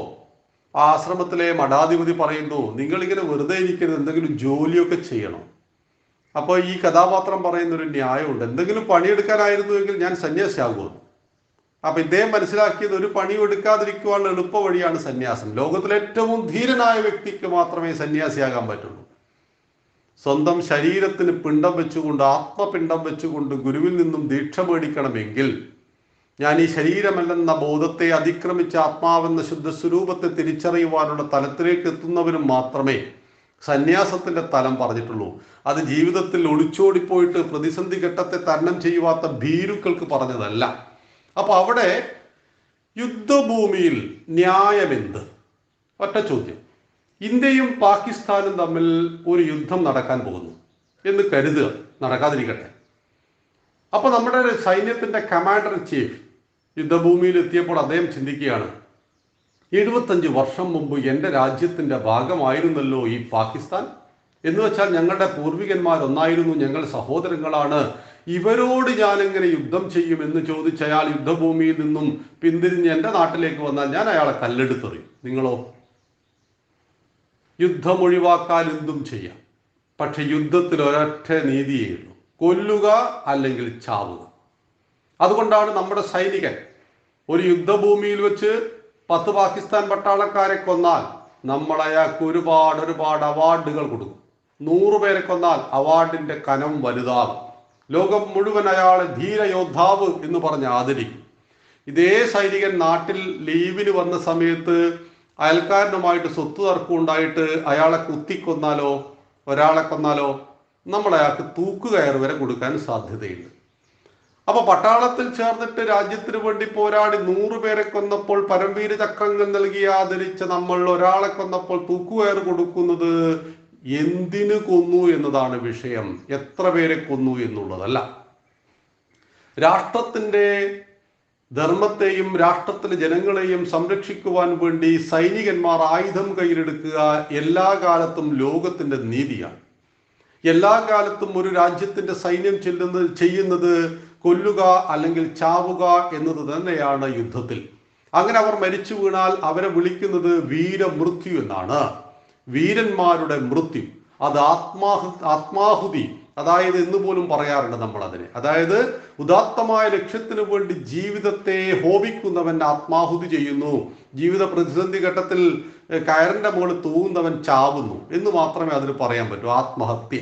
ആ ആശ്രമത്തിലെ മഠാധിപതി പറയുന്നു, നിങ്ങളിങ്ങനെ വെറുതെ ഇരിക്കരുത്, എന്തെങ്കിലും ജോലിയൊക്കെ ചെയ്യണം. അപ്പോൾ ഈ കഥാപാത്രം പറയുന്നൊരു ന്യായമുണ്ട്. എന്തെങ്കിലും പണിയെടുക്കാനായിരുന്നുവെങ്കിൽ ഞാൻ സന്യാസിയാകുമെന്ന്. അപ്പൊ ഇദ്ദേഹം മനസ്സിലാക്കിയത് ഒരു പണിയും എടുക്കാതിരിക്കുവാനുള്ള എളുപ്പ വഴിയാണ് സന്യാസം. ലോകത്തിലെ ഏറ്റവും ധീരനായ വ്യക്തിക്ക് മാത്രമേ സന്യാസിയാകാൻ പറ്റുള്ളൂ. സ്വന്തം ശരീരത്തിന് പിണ്ടം വെച്ചുകൊണ്ട്, ആത്മപിണ്ഡം വെച്ചുകൊണ്ട് ഗുരുവിൽ നിന്നും ദീക്ഷ മേടിക്കണമെങ്കിൽ ഞാൻ ഈ ശരീരമല്ലെന്ന ബോധത്തെ അതിക്രമിച്ച ആത്മാവെന്ന ശുദ്ധസ്വരൂപത്തെ തിരിച്ചറിയുവാനുള്ള തലത്തിലേക്ക് എത്തുന്നവരും മാത്രമേ സന്യാസത്തിന്റെ തലം പറഞ്ഞിട്ടുള്ളൂ. അത് ജീവിതത്തിൽ ഒളിച്ചോടിപ്പോയിട്ട് പ്രതിസന്ധി ഘട്ടത്തെ തരണം ചെയ്യുവാത്ത ഭീരുക്കൾക്ക് പറഞ്ഞതല്ല. അപ്പൊ അവിടെ യുദ്ധഭൂമിയിൽ ന്യായമെന്ത്? ഒറ്റ ചോദ്യം. ഇന്ത്യയും പാകിസ്ഥാനും തമ്മിൽ ഒരു യുദ്ധം നടക്കാൻ പോകുന്നു എന്ന് കരുതുക, നടക്കാതിരിക്കട്ടെ. അപ്പൊ നമ്മുടെ സൈന്യത്തിന്റെ കമാൻഡർ ഇൻ ചീഫ് യുദ്ധഭൂമിയിൽ എത്തിയപ്പോൾ അദ്ദേഹം ചിന്തിക്കുകയാണ്, 75 വർഷം മുമ്പ് എൻ്റെ രാജ്യത്തിന്റെ ഭാഗമായിരുന്നല്ലോ ഈ പാകിസ്ഥാൻ. എന്ന് വെച്ചാൽ ഞങ്ങളുടെ പൂർവികന്മാർ ഒന്നായിരുന്നു, ഞങ്ങൾ സഹോദരങ്ങളാണ്. ഇവരോട് ഞാനെങ്ങനെ യുദ്ധം ചെയ്യുമെന്ന് ചോദിച്ച് അയാൾ യുദ്ധഭൂമിയിൽ നിന്നും പിന്തിരിഞ്ഞ് എൻ്റെ നാട്ടിലേക്ക് വന്നാൽ ഞാൻ അയാളെ കല്ലെടുത്തെറിയും. നിങ്ങളോ? യുദ്ധം ഒഴിവാക്കാൻ എന്തും ചെയ്യാം. പക്ഷെ യുദ്ധത്തിൽ ഒരൊറ്റ നീതിയേ ഉള്ളൂ, കൊല്ലുക അല്ലെങ്കിൽ ചാവുക. അതുകൊണ്ടാണ് നമ്മുടെ സൈനികൻ ഒരു യുദ്ധഭൂമിയിൽ വെച്ച് 10 പാകിസ്ഥാൻ പട്ടാളക്കാരെ കൊന്നാൽ നമ്മൾ അയാൾക്ക് ഒരുപാട് അവാർഡുകൾ കൊടുക്കും. 100 പേരെ കൊന്നാൽ അവാർഡിന്റെ കനം വലുതാകും. ലോകം മുഴുവൻ അയാളെ ധീരയോദ്ധാവ് എന്ന് പറഞ്ഞ് ആദരിക്കും. ഇതേ സൈനികൻ നാട്ടിൽ ലീവിന് വന്ന സമയത്ത് അയൽക്കാരനുമായിട്ട് സ്വത്ത് തർക്കം ഉണ്ടായിട്ട് അയാളെ കുത്തിക്കൊന്നാലോ, ഒരാളെ കൊന്നാലോ നമ്മൾ അയാൾക്ക് തൂക്കുകയർ വരെ കൊടുക്കാൻ സാധ്യതയുണ്ട്. അപ്പൊ പട്ടാളത്തിൽ ചേർന്നിട്ട് രാജ്യത്തിന് വേണ്ടി പോരാടി 100 പേരെ കൊന്നപ്പോൾ പരംവീര ചക്രങ്ങൾ നൽകി ആദരിച്ച നമ്മൾ ഒരാളെ കൊന്നപ്പോൾ തൂക്കുകയർ കൊടുക്കുന്നത് എന്തിനു കൊന്നു എന്നതാണ് വിഷയം, എത്ര പേരെ കൊന്നു എന്നുള്ളതല്ല. രാഷ്ട്രത്തിന്റെ ധർമ്മത്തെയും രാഷ്ട്രത്തിലെ ജനങ്ങളെയും സംരക്ഷിക്കുവാൻ വേണ്ടി സൈനികന്മാർ ആയുധം കയ്യിലെടുക്കുക എല്ലാ കാലത്തും ലോകത്തിന്റെ നീതിയാണ്. എല്ലാ കാലത്തും ഒരു രാജ്യത്തിന്റെ സൈന്യം ചെയ്യുന്നത് കൊല്ലുക അല്ലെങ്കിൽ ചാവുക എന്നത് തന്നെയാണ് യുദ്ധത്തിൽ. അങ്ങനെ അവർ മരിച്ചു വീണാൽ അവരെ വിളിക്കുന്നത് വീരമൃത്യു എന്നാണ്. വീരന്മാരുടെ മൃത്യു, അത് ആത്മാഹുതി, അതായത് എന്ന് പോലും പറയാറുണ്ട് നമ്മൾ അതിനെ. അതായത് ഉദാത്തമായ ലക്ഷ്യത്തിന് വേണ്ടി ജീവിതത്തെ ഹോമിക്കുന്നവൻ ആത്മാഹുതി ചെയ്യുന്നു, ജീവിത പ്രതിസന്ധി ഘട്ടത്തിൽ കയറിന്റെ മുകളിൽ തൂങ്ങുന്നവൻ ചാവുന്നു എന്ന് മാത്രമേ അതിന് പറയാൻ പറ്റൂ, ആത്മഹത്യ.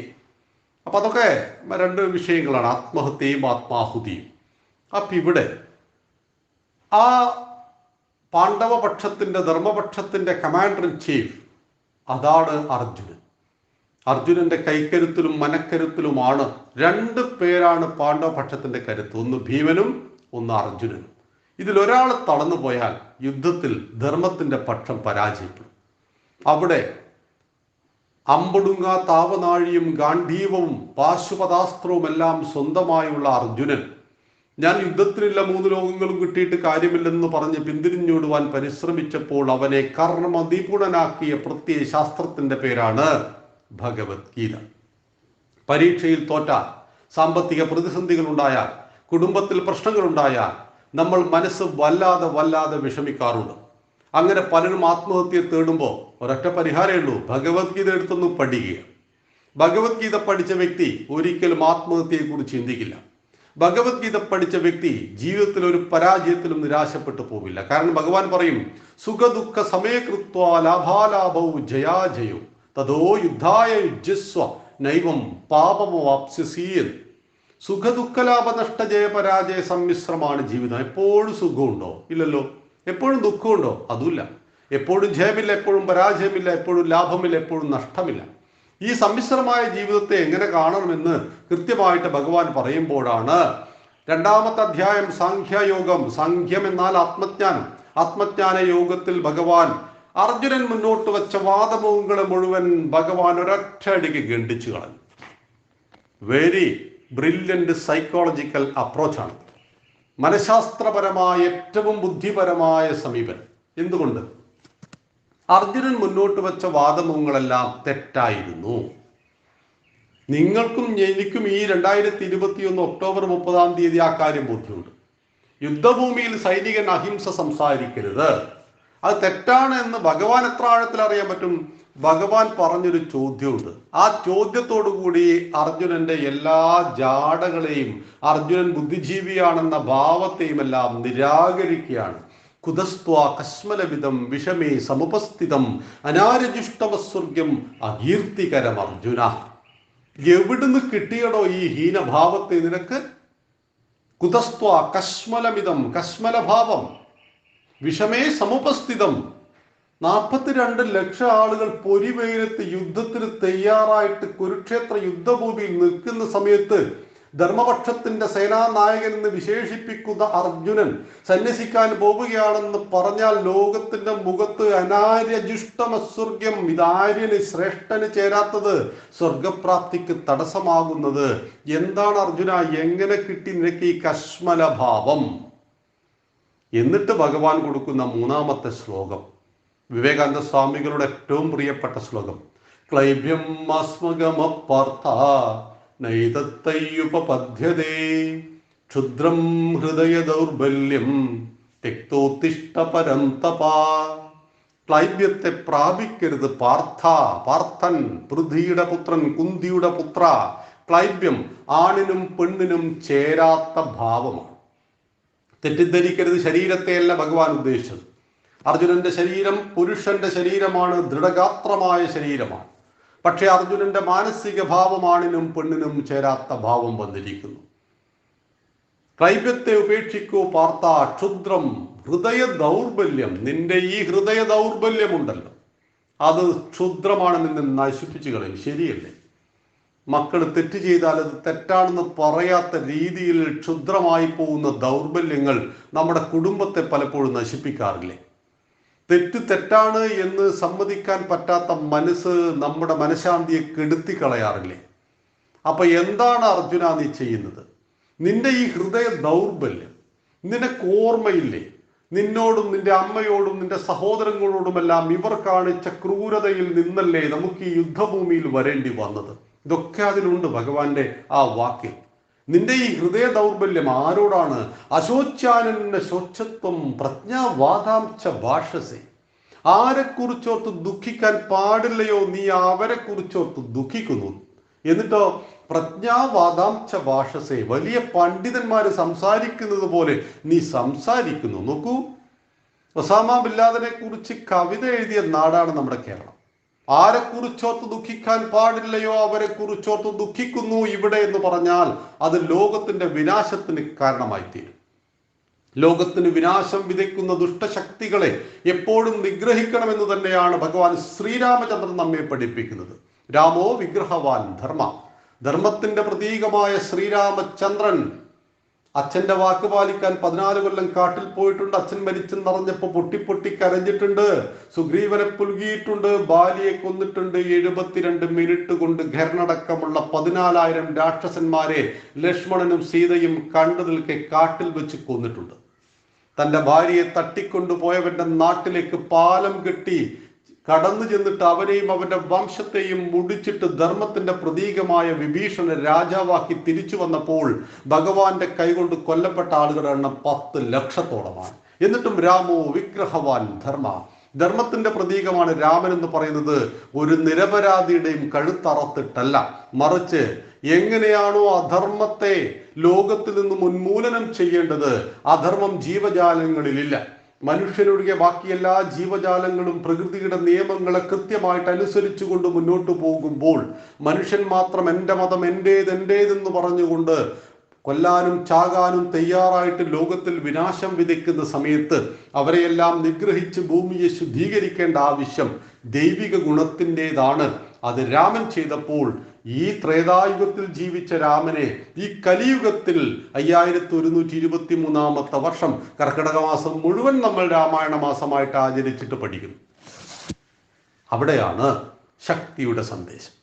അപ്പൊ അതൊക്കെ 2 വിഷയങ്ങളാണ്, ആത്മഹത്യയും ആത്മാഹുതിയും. അപ്പൊ ഇവിടെ ആ പാണ്ഡവപക്ഷത്തിന്റെ ധർമ്മപക്ഷത്തിന്റെ കമാൻഡർ ഇൻ ചീഫ് അതാണ് അർജുനൻ. അർജുനന്റെ കൈക്കരുത്തിലും മനക്കരുത്തിലുമാണ് 2 പേരാണ് പാണ്ഡവപക്ഷത്തിന്റെ കരുത്ത്, ഒന്ന് ഭീമനും ഒന്ന് അർജുനനും. ഇതിലൊരാൾ തളർന്നു പോയാൽ യുദ്ധത്തിൽ ധർമ്മത്തിന്റെ പക്ഷം പരാജയപ്പെടും. അവിടെ അമ്പൊടുങ്ങ താവനാഴിയും ഗാന്ധീവവും പാശുപതാസ്ത്രവും എല്ലാം സ്വന്തമായുള്ള അർജുനൻ ഞാൻ യുദ്ധത്തിനില്ല 3 ലോകങ്ങളും കിട്ടിയിട്ട് കാര്യമില്ലെന്ന് പറഞ്ഞ് പിന്തിരിഞ്ഞോടുവാൻ പരിശ്രമിച്ചപ്പോൾ അവനെ കർമ്മനിപുണനാക്കിയ പ്രത്യയ ശാസ്ത്രത്തിന്റെ പേരാണ് ഭഗവത്ഗീത. പരീക്ഷയിൽ തോറ്റാൽ, സാമ്പത്തിക പ്രതിസന്ധികൾ ഉണ്ടായാൽ, കുടുംബത്തിൽ പ്രശ്നങ്ങൾ ഉണ്ടായാൽ നമ്മൾ മനസ്സ് വല്ലാതെ വിഷമിക്കാറുണ്ട്. അങ്ങനെ പലരും ആത്മഹത്യയെ തേടുമ്പോൾ ഒരൊറ്റ പരിഹാരമേ ഉള്ളൂ, ഭഗവത്ഗീത എടുത്തൊന്ന് പഠിക്കുക. ഭഗവത്ഗീത പഠിച്ച വ്യക്തി ഒരിക്കലും ആത്മഹത്യയെക്കുറിച്ച് ചിന്തിക്കില്ല. ഭഗവത്ഗീത പഠിച്ച വ്യക്തി ജീവിതത്തിൽ ഒരു പരാജയത്തിലും നിരാശപ്പെട്ടു പോവില്ല. കാരണം ഭഗവാൻ പറയും, സുഖദുഃഖ സമയകൃത്വ ലാഭാലാഭവും ജയാജയവും തതോ യുദ്ധായ യുജ്യസ്വ നൈവം പാപമവാപ്സ്യസി. സുഖദുഃഖലാഭ നഷ്ട ജയ പരാജയ സമ്മിശ്രമാണ് ജീവിതം. എപ്പോഴും സുഖമുണ്ടോ? ഇല്ലല്ലോ. എപ്പോഴും ദുഃഖമുണ്ടോ? അതുമില്ല. എപ്പോഴും ജയമില്ല, എപ്പോഴും പരാജയമില്ല, എപ്പോഴും ലാഭമില്ല, എപ്പോഴും നഷ്ടമില്ല. ഈ സമ്മിശ്രമായ ജീവിതത്തെ എങ്ങനെ കാണണമെന്ന് കൃത്യമായിട്ട് ഭഗവാൻ പറയുമ്പോഴാണ് 2-ാമത്തെ അധ്യായം സാഖ്യയോഗം. സാഖ്യം എന്നാൽ ആത്മജ്ഞാനം. ആത്മജ്ഞാന യോഗത്തിൽ ഭഗവാൻ അർജുനൻ മുന്നോട്ട് വെച്ച വാദമുഖങ്ങളെ മുഴുവൻ ഭഗവാൻ ഒരൊറ്റയടിക്ക് ഖണ്ഡിച്ചു കളഞ്ഞു. വെരി ബ്രില്യന്റ് സൈക്കോളജിക്കൽ അപ്രോച്ചാണ്, മനഃശാസ്ത്രപരമായ ഏറ്റവും ബുദ്ധിപരമായ സമീപനം. എന്തുകൊണ്ട്? അർജുനൻ മുന്നോട്ട് വെച്ച വാദമുഖങ്ങളെല്ലാം തെറ്റായിരുന്നു. നിങ്ങൾക്കും എനിക്കും ഈ 2021 ഒക്ടോബർ 30 ആ കാര്യം ബോധ്യമുണ്ട്. യുദ്ധഭൂമിയിൽ സൈനികൻ അഹിംസ സംസാരിക്കരുത്, അത് തെറ്റാണ് എന്ന് ഭഗവാൻ എത്ര ആഴത്തിൽ അറിയാൻ പറ്റും? ഭഗവാൻ പറഞ്ഞൊരു ചോദ്യമുണ്ട്. ആ ചോദ്യത്തോടു കൂടി അർജുനന്റെ എല്ലാ ജാടകളെയും, അർജുനൻ ബുദ്ധിജീവിയാണെന്ന ഭാവത്തെയും എല്ലാം നിരാകരിക്കുകയാണ്. കുതസ്ത്വാ കശ്മലവിധം വിഷമേ സമുപസ്ഥിതം അനാരജുഷ്ടമസ്വർഗ്യം അകീർത്തികരം അർജുന. എവിടുന്ന് കിട്ടിയടോ ഈ ഹീനഭാവത്തെ നിനക്ക്? കുതസ്ത്വാ കശ്മലമിതം, കശ്മലഭാവം, വിഷമേ സമുപസ്ഥിതം. 42 ലക്ഷം ആളുകൾ പൊരിവെയിലത്ത് യുദ്ധത്തിന് തയ്യാറായിട്ട് കുരുക്ഷേത്ര യുദ്ധഭൂമിയിൽ നിൽക്കുന്ന സമയത്ത് ധർമ്മപക്ഷത്തിന്റെ സേനാനായകൻ എന്ന് വിശേഷിപ്പിക്കുന്ന അർജുനൻ സന്യസിക്കാൻ പോവുകയാണെന്ന് പറഞ്ഞാൽ ലോകത്തിന്റെ മുഖത്ത് അനാര്യജുഷ്ടമസ്വർഗ്യം, ഇതാര്യന് ശ്രേഷ്ഠന് ചേരാത്തത്, സ്വർഗപ്രാപ്തിക്ക് തടസ്സമാകുന്നത് എന്താണ് അർജുന? എങ്ങനെ കിട്ടി നിനക്ക് ഈ കശ്മലഭാവം? എന്നിട്ട് ഭഗവാൻ കൊടുക്കുന്ന 3-ാമത്തെ ശ്ലോകം, വിവേകാനന്ദ സ്വാമികളുടെ ഏറ്റവും പ്രിയപ്പെട്ട ശ്ലോകം, ക്ലൈബ്യം അസ്മഗമപാർത്ഥ നൈതത്തയ്യുപപദ്ധ്യതേ ക്ഷുദ്രം ഹൃദയ ദൗർബല്യം തെക്തോത്തിഷ്ട പരം തപാ. ക്ലൈബ്യത്തെ പ്രാപിക്കരുത് പാർത്ഥ. പാർത്ഥൻ പൃഥ്വിയുടെ പുത്രൻ, കുന്തിയുടെ പുത്ര. ക്ലൈബ്യം ആണിനും പെണ്ണിനും ചേരാത്ത ഭാവമാണ്. തെറ്റിദ്ധരിക്കരുത്, ശരീരത്തെയല്ല ഭഗവാൻ ഉദ്ദേശിച്ചത്. അർജുനന്റെ ശരീരം പുരുഷന്റെ ശരീരമാണ്, ദൃഢഗാത്രമായ ശരീരമാണ്. പക്ഷെ അർജുനന്റെ മാനസിക ഭാവമാണിനും പെണ്ണിനും ചേരാത്ത ഭാവം വന്നിരിക്കുന്നു. ക്ലൈബ്യത്തെ ഉപേക്ഷിക്കൂ പാർത്ഥ, ക്ഷുദ്രം ഹൃദയ ദൗർബല്യം. നിന്റെ ഈ ഹൃദയ ദൗർബല്യമുണ്ടല്ലോ, അത് ക്ഷുദ്രമാണ്, നിന്നെ നശിപ്പിച്ചു കളയും. ശരിയല്ലേ? മക്കൾ തെറ്റ് ചെയ്താൽ അത് തെറ്റാണെന്ന് പറയാത്ത രീതിയിൽ ക്ഷുദ്രമായി പോകുന്ന ദൗർബല്യങ്ങൾ നമ്മുടെ കുടുംബത്തെ പലപ്പോഴും നശിപ്പിക്കാറില്ലേ? തെറ്റാണ് എന്ന് സമ്മതിക്കാൻ പറ്റാത്ത മനസ്സ് നമ്മുടെ മനഃശാന്തിയെ കെടുത്തി കളയാറില്ലേ? അപ്പൊ എന്താണ് അർജുന നീ ചെയ്യുന്നത്? നിന്റെ ഈ ഹൃദയ ദൗർബല്യം നിനക്ക് ഓർമ്മയില്ലേ? നിന്നോടും നിന്റെ അമ്മയോടും നിന്റെ സഹോദരങ്ങളോടുമെല്ലാം ഇവർ കാണിച്ച ക്രൂരതയിൽ നിന്നല്ലേ നമുക്ക് ഈ യുദ്ധഭൂമിയിൽ വരേണ്ടി വന്നത്? ഇതൊക്കെ അതിലുണ്ട് ഭഗവാന്റെ ആ വാക്യം. നിന്റെ ഈ ഹൃദയ ദൗർബല്യം ആരോടാണ്? അശോച്യാനന്ന ശോച്ഛത്വം പ്രജ്ഞാവാദാംച ഭാഷസേ. ആരെക്കുറിച്ചോർത്ത് ദുഃഖിക്കാൻ പാടില്ലയോ നീ അവരെ കുറിച്ചോർത്ത് ദുഃഖിക്കുന്നു. എന്നിട്ടോ പ്രജ്ഞാവാദാംച ഭാഷസേ, വലിയ പണ്ഡിതന്മാര് സംസാരിക്കുന്നത് പോലെ നീ സംസാരിക്കുന്നു. നോക്കൂ, ഒസാമ ബിൻ ലാദനെ കുറിച്ച് കവിത എഴുതിയ നാടാണ് നമ്മുടെ കേരളം. ആരെക്കുറിച്ചോർത്ത് ദുഃഖിക്കാൻ പാടില്ലയോ അവരെ കുറിച്ചോർത്ത് ദുഃഖിക്കുന്നു ഇവിടെ എന്ന് പറഞ്ഞാൽ അത് ലോകത്തിന്റെ വിനാശത്തിന് കാരണമായി തീരും. ലോകത്തിന് വിനാശം വിതയ്ക്കുന്ന ദുഷ്ടശക്തികളെ എപ്പോഴും നിഗ്രഹിക്കണമെന്ന് തന്നെയാണ് ഭഗവാൻ ശ്രീരാമചന്ദ്രൻ നമ്മെ പഠിപ്പിക്കുന്നത്. രാമോ വിഗ്രഹവാൻ ധർമ്മ. ധർമ്മത്തിന്റെ പ്രതീകമായ ശ്രീരാമചന്ദ്രൻ അച്ഛന്റെ വാക്ക് പാലിക്കാൻ 14 കൊല്ലം കാട്ടിൽ പോയിട്ടുണ്ട്. അച്ഛൻ മരിച്ചെന്നറിഞ്ഞപ്പോ പൊട്ടി പൊട്ടി കരഞ്ഞിട്ടുണ്ട്. സുഗ്രീവനെ പുൽകിയിട്ടുണ്ട്. ബാലിയെ കൊന്നിട്ടുണ്ട്. 72 മിനിറ്റ് കൊണ്ട് ഖരനടക്കമുള്ള 14,000 രാക്ഷസന്മാരെ ലക്ഷ്മണനും സീതയും കണ്ടു നിൽക്കെ കാട്ടിൽ വെച്ച് കൊന്നിട്ടുണ്ട്. തന്റെ ഭാര്യയെ തട്ടിക്കൊണ്ടുപോയവന്റെ നാട്ടിലേക്ക് പാലം കെട്ടി കടന്നു ചെന്നിട്ട് അവനെയും അവന്റെ വംശത്തെയും മുടിച്ചിട്ട് ധർമ്മത്തിന്റെ പ്രതീകമായ വിഭീഷണനെ രാജാവാക്കി തിരിച്ചു വന്നപ്പോൾ ഭഗവാന്റെ കൈകൊണ്ട് കൊല്ലപ്പെട്ട ആളുകളുടെ എണ്ണം 10 ലക്ഷത്തോളമാണ്. എന്നിട്ടും രാമോ വിഗ്രഹവാൻ ധർമ്മത്തിന്റെ പ്രതീകമാണ് രാമൻ എന്ന് പറയുന്നത്. ഒരു നിരപരാധിയുടെയും കഴുത്തറത്തിട്ടല്ല, മറിച്ച് എങ്ങനെയാണോ അധർമ്മത്തെ ലോകത്തിൽ നിന്നും ഉന്മൂലനം ചെയ്യേണ്ടത്, അധർമ്മം ജീവജാലങ്ങളിലില്ല. മനുഷ്യനൊഴികെ ബാക്കി എല്ലാ ജീവജാലങ്ങളും പ്രകൃതിയുടെ നിയമങ്ങളെ കൃത്യമായിട്ട് അനുസരിച്ചുകൊണ്ട് മുന്നോട്ട് പോകുമ്പോൾ മനുഷ്യൻ മാത്രം എൻ്റെ മതം എൻ്റേതെന്ന് പറഞ്ഞുകൊണ്ട് കൊല്ലാനും ചാകാനും തയ്യാറായിട്ട് ലോകത്തിൽ വിനാശം വിതയ്ക്കുന്ന സമയത്ത് അവരെയെല്ലാം നിഗ്രഹിച്ച് ഭൂമിയെ ശുദ്ധീകരിക്കേണ്ട ആവശ്യം ദൈവിക ഗുണത്തിൻ്റെതാണ്. അത് രാമൻ ചെയ്തപ്പോൾ ഈ ത്രേതായുഗത്തിൽ ജീവിച്ച രാമനെ ഈ കലിയുഗത്തിൽ 5123 വർഷം കർക്കിടക മാസം മുഴുവൻ നമ്മൾ രാമായണ മാസമായിട്ട് ആചരിച്ചിട്ട് പഠിക്കുന്നു. അവിടെയാണ് ശക്തിയുടെ സന്ദേശം.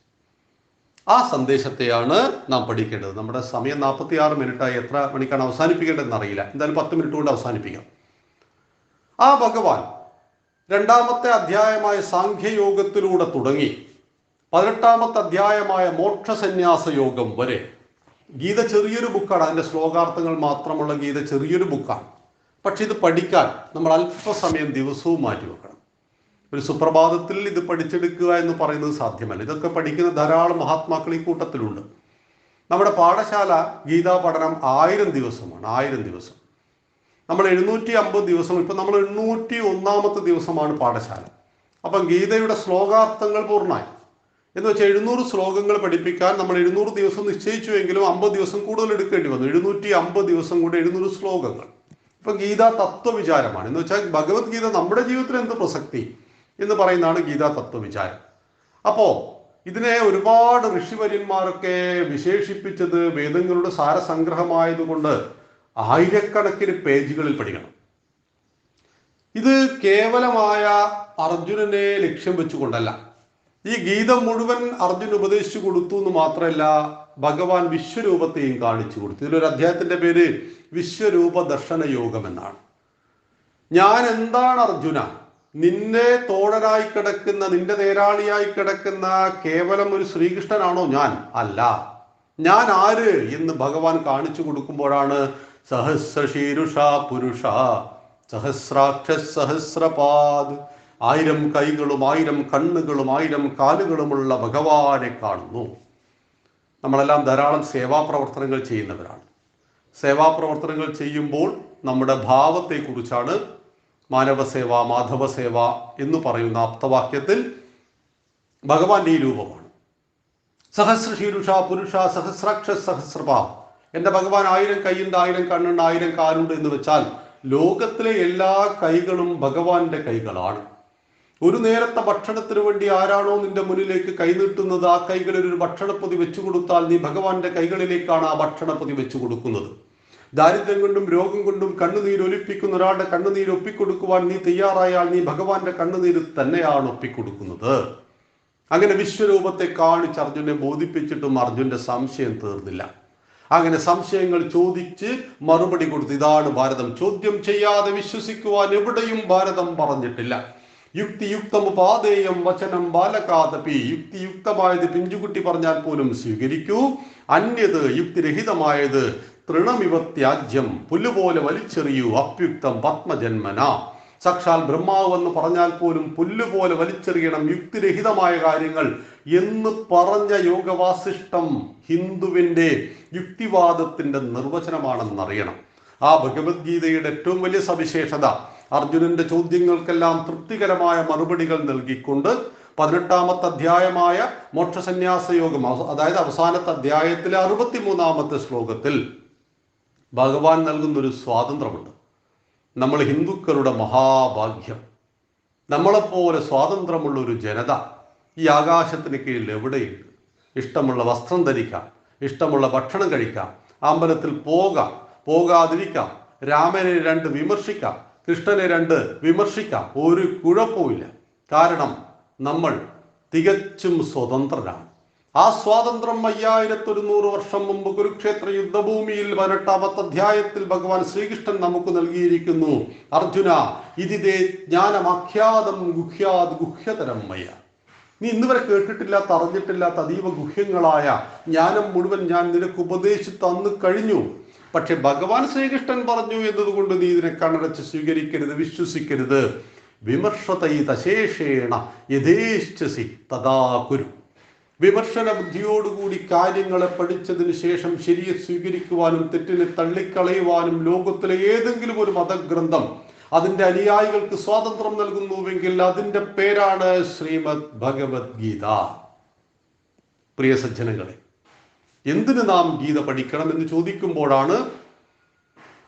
ആ സന്ദേശത്തെയാണ് നാം പഠിക്കേണ്ടത്. നമ്മുടെ സമയം 46 മിനിറ്റായി. എത്ര മണിക്കാണ് അവസാനിപ്പിക്കേണ്ടതെന്ന് അറിയില്ല. എന്തായാലും 10 മിനിറ്റ് കൊണ്ട് അവസാനിപ്പിക്കാം. ആ ഭഗവാൻ 2ാമത്തെ അധ്യായമായ സാഖ്യയോഗത്തിലൂടെ തുടങ്ങി 18ാമത്തെ അധ്യായമായ മോക്ഷസന്യാസ യോഗം വരെ. ഗീത ചെറിയൊരു ബുക്കാണ്. അതിൻ്റെ ശ്ലോകാർത്ഥങ്ങൾ മാത്രമുള്ള ഗീത ചെറിയൊരു ബുക്കാണ്. പക്ഷെ ഇത് പഠിക്കാൻ നമ്മൾ അല്പസമയം ദിവസവും മാറ്റിവെക്കണം. ഒരു സുപ്രഭാതത്തിൽ ഇത് പഠിച്ചെടുക്കുക എന്ന് പറയുന്നത് സാധ്യമല്ല. ഇതൊക്കെ പഠിക്കുന്ന ധാരാളം മഹാത്മാക്കൾ ഈ കൂട്ടത്തിലുണ്ട്. നമ്മുടെ പാഠശാല ഗീതാ പഠനം 1000 ദിവസമാണ്. 1000 ദിവസം. നമ്മൾ 750 ദിവസം. ഇപ്പം നമ്മൾ 801ാമത്തെ ദിവസമാണ് പാഠശാല. അപ്പം ഗീതയുടെ ശ്ലോകാർത്ഥങ്ങൾ പൂർണ്ണമായി. എന്ന് വെച്ചാൽ 700 ശ്ലോകങ്ങൾ പഠിപ്പിക്കാൻ നമ്മൾ 700 ദിവസം നിശ്ചയിച്ചുവെങ്കിലും 50 ദിവസം കൂടുതൽ എടുക്കേണ്ടി വന്നു. 750 ദിവസം കൂടെ 700 ശ്ലോകങ്ങൾ. ഇപ്പൊ ഗീത തത്വവിചാരമാണ്. എന്ന് വെച്ചാൽ ഭഗവത്ഗീത നമ്മുടെ ജീവിതത്തിൽ എന്ത് പ്രസക്തി എന്ന് പറയുന്നതാണ് ഗീതാ തത്വവിചാരം. അപ്പോ ഇതിനെ ഒരുപാട് ഋഷിവര്യന്മാരൊക്കെ വിശേഷിപ്പിച്ചത് വേദങ്ങളുടെ സാരസംഗ്രഹമായതുകൊണ്ട് ആയിരക്കണക്കിന് പേജുകളിൽ പഠിക്കണം. ഇത് കേവലമായ അർജുനനെ ലക്ഷ്യം വെച്ചുകൊണ്ടല്ല. ഈ ഗീത മുഴുവൻ അർജുൻ ഉപദേശിച്ചു കൊടുത്തു എന്ന് മാത്രമല്ല, ഭഗവാൻ വിശ്വരൂപത്തെയും കാണിച്ചു കൊടുത്തു. ഇതിലൊരു അധ്യായത്തിന്റെ പേര് വിശ്വരൂപ ദർശന യോഗം എന്നാണ്. ഞാൻ എന്താണ് അർജുന? നിന്റെ തോഴനായി കിടക്കുന്ന, നിന്റെ തേരാളിയായി കിടക്കുന്ന കേവലം ഒരു ശ്രീകൃഷ്ണനാണോ ഞാൻ? അല്ല. ഞാൻ ആര് എന്ന് ഭഗവാൻ കാണിച്ചു കൊടുക്കുമ്പോഴാണ് സഹസ്രശീരുഷ പുരുഷ സഹസ്രാക്ഷ സഹസ്രപാദ്, 1000 കൈകളും 1000 കണ്ണുകളും 1000 കാലുകളുമുള്ള ഭഗവാനെ കാണുന്നു. നമ്മളെല്ലാം ധാരാളം സേവാപ്രവർത്തനങ്ങൾ ചെയ്യുന്നവരാണ്. സേവാപ്രവർത്തനങ്ങൾ ചെയ്യുമ്പോൾ നമ്മുടെ ഭാവത്തെക്കുറിച്ചാണ് മാനവസേവ മാധവസേവ എന്ന് പറയുന്ന ആപ്തവാക്യത്തിൽ ഭഗവാന്റെ ഈ രൂപമാണ്. സഹസ്രശീരുഷ പുരുഷ സഹസ്രാക്ഷ സഹസ്രപാ. എൻ്റെ ഭഗവാൻ 1000 കൈയുണ്ട്, 1000 കണ്ണുണ്ട്, 1000 കാലുണ്ട് എന്ന് വെച്ചാൽ ലോകത്തിലെ എല്ലാ കൈകളും ഭഗവാന്റെ കൈകളാണ്. ഒരു നേരത്തെ ഭക്ഷണത്തിന് വേണ്ടി ആരാണോ നിന്റെ മുന്നിലേക്ക് കൈനീട്ടുന്നത്, ആ കൈകളിൽ ഒരു ഭക്ഷണപ്പൊതി വെച്ചു കൊടുത്താൽ നീ ഭഗവാന്റെ കൈകളിലേക്കാണ് ആ ഭക്ഷണപ്പൊതി വെച്ചു കൊടുക്കുന്നത്. ദാരിദ്ര്യം കൊണ്ടും രോഗം കൊണ്ടും കണ്ണുനീര് ഒലിപ്പിക്കുന്ന ഒരാളുടെ കണ്ണുനീര് ഒപ്പിക്കൊടുക്കുവാൻ നീ തയ്യാറായാൽ നീ ഭഗവാന്റെ കണ്ണുനീര് തന്നെയാണ് ഒപ്പിക്കൊടുക്കുന്നത്. അങ്ങനെ വിശ്വരൂപത്തെ കാണിച്ച് അർജുനെ ബോധിപ്പിച്ചിട്ടും അർജുന്റെ സംശയം തീർന്നില്ല. അങ്ങനെ സംശയങ്ങൾ ചോദിച്ച് മറുപടി കൊടുത്തു. ഇതാണ് ഭാരതം. ചോദ്യം ചെയ്യാതെ വിശ്വസിക്കുവാൻ എവിടെയും ഭാരതം പറഞ്ഞിട്ടില്ല. യുക്തിയുക്തമുപാദേയം വചനം ബാലകാതപി. യുക്തിയുക്തമായത് പിഞ്ചുകുട്ടി പറഞ്ഞാൽ പോലും സ്വീകരിക്കൂ. അന്യത് യുക്തിരഹിതമായത് തൃണമിവ ത്യാജ്യം, പുല്ലുപോലെ വലിച്ചെറിയൂ. അപ്യുക്തം പത്മജന്മന. സാക്ഷാൽ ബ്രഹ്മാവ് എന്ന് പറഞ്ഞാൽ പോലും പുല്ലുപോലെ വലിച്ചെറിയണം യുക്തിരഹിതമായ കാര്യങ്ങൾ എന്ന് പറഞ്ഞ യോഗവാസിഷ്ടം ഹിന്ദുവിന്റെ യുക്തിവാദത്തിന്റെ നിർവചനമാണെന്നറിയണം. ആ ഭഗവത്ഗീതയുടെ ഏറ്റവും വലിയ സവിശേഷത അർജുനന്റെ ചോദ്യങ്ങൾക്കെല്ലാം തൃപ്തികരമായ മറുപടികൾ നൽകിക്കൊണ്ട് 18ാമത്തെ അധ്യായമായ മോക്ഷസന്യാസ യോഗം, അതായത് അവസാനത്തെ അധ്യായത്തിലെ 63ാമത്തെ ശ്ലോകത്തിൽ ഭഗവാൻ നൽകുന്നൊരു സ്വാതന്ത്ര്യമുണ്ട്. നമ്മൾ ഹിന്ദുക്കളുടെ മഹാഭാഗ്യം. നമ്മളെപ്പോലെ സ്വാതന്ത്ര്യമുള്ള ഒരു ജനത ഈ ആകാശത്തിന് കീഴിൽ എവിടെയുണ്ട്? ഇഷ്ടമുള്ള വസ്ത്രം ധരിക്കാം, ഇഷ്ടമുള്ള ഭക്ഷണം കഴിക്കാം, അമ്പലത്തിൽ പോകാം, പോകാതിരിക്കാം, രാമനെ 2 വിമർശിക്കാം, കൃഷ്ണനെ 2 വിമർശിക്കാം, ഒരു കുഴപ്പമില്ല. കാരണം നമ്മൾ തികച്ചും സ്വതന്ത്രരാണ്. ആ സ്വാതന്ത്ര്യം 5100 വർഷം മുമ്പ് കുരുക്ഷേത്ര യുദ്ധഭൂമിയിൽ 18ാമത്തെ അധ്യായത്തിൽ ഭഗവാൻ ശ്രീകൃഷ്ണൻ നമുക്ക് നൽകിയിരിക്കുന്നു. അർജുന, ഇതിതേ ജ്ഞാനമാഖ്യാതം ഗുഹ്യാത് ഗുഹ്യതരം മയ. നീ ഇന്ന് വരെ കേട്ടിട്ടില്ലാത്ത, അറിഞ്ഞിട്ടില്ലാത്ത അതീവ ഗുഹ്യങ്ങളായ ജ്ഞാനം മുഴുവൻ ഞാൻ നിനക്ക് ഉപദേശിച്ചു തന്നു കഴിഞ്ഞു. പക്ഷെ ഭഗവാൻ ശ്രീകൃഷ്ണൻ പറഞ്ഞു എന്നതുകൊണ്ട് നീ ഇതിനെ കണ്ണടച്ച് സ്വീകരിക്കരുത്, വിശ്വസിക്കരുത്. വിമർശതൈ തശേഷേണ യഥേച്ഛസി തഥാ കുരു. വിമർശന ബുദ്ധിയോടുകൂടി കാര്യങ്ങളെ പഠിച്ചതിന് ശേഷം ശരിയെ സ്വീകരിക്കുവാനും തെറ്റിനെ തള്ളിക്കളയുവാനും ലോകത്തിലെ ഏതെങ്കിലും ഒരു മതഗ്രന്ഥം അതിൻ്റെ അനുയായികൾക്ക് സ്വാതന്ത്ര്യം നൽകുന്നുവെങ്കിൽ അതിൻ്റെ പേരാണ് ശ്രീമദ് ഭഗവത്ഗീത. പ്രിയ സജ്ജനങ്ങളെ, എന്തിന് നാം ഗീത പഠിക്കണം എന്ന് ചോദിക്കുമ്പോഴാണ്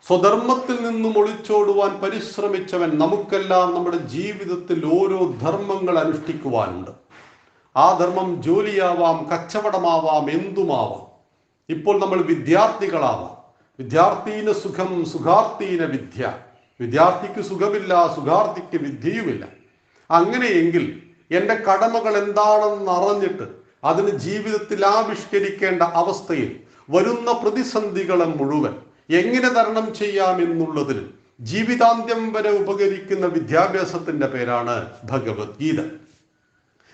സ്വധർമ്മത്തിൽ നിന്നും ഒളിച്ചോടുവാൻ പരിശ്രമിച്ചവൻ നമുക്കെല്ലാം നമ്മുടെ ജീവിതത്തിൽ ഓരോ ധർമ്മങ്ങൾ അനുഷ്ഠിക്കുവാനുണ്ട്. ആ ധർമ്മം ജോലിയാവാം, കച്ചവടമാവാം, എന്തുമാവാം. ഇപ്പോൾ നമ്മൾ വിദ്യാർത്ഥികളാവാം. വിദ്യാർത്ഥീന സുഖം സുഖാർത്ഥീന വിദ്യ. വിദ്യാർത്ഥിക്ക് സുഖമില്ല, സുഖാർത്ഥിക്ക് വിദ്യയുമില്ല. അങ്ങനെയെങ്കിൽ എൻ്റെ കടമകൾ എന്താണെന്ന് അറിഞ്ഞിട്ട് അതിന് ജീവിതത്തിൽ ആവിഷ്കരിക്കേണ്ട അവസ്ഥയിൽ വരുന്ന പ്രതിസന്ധികളെ മുഴുവൻ എങ്ങനെ തരണം ചെയ്യാമെന്നുള്ളതിന് ജീവിതാന്ത്യം വരെ ഉപകരിക്കുന്ന വിദ്യാഭ്യാസത്തിന്റെ പേരാണ് ഭഗവത്ഗീത.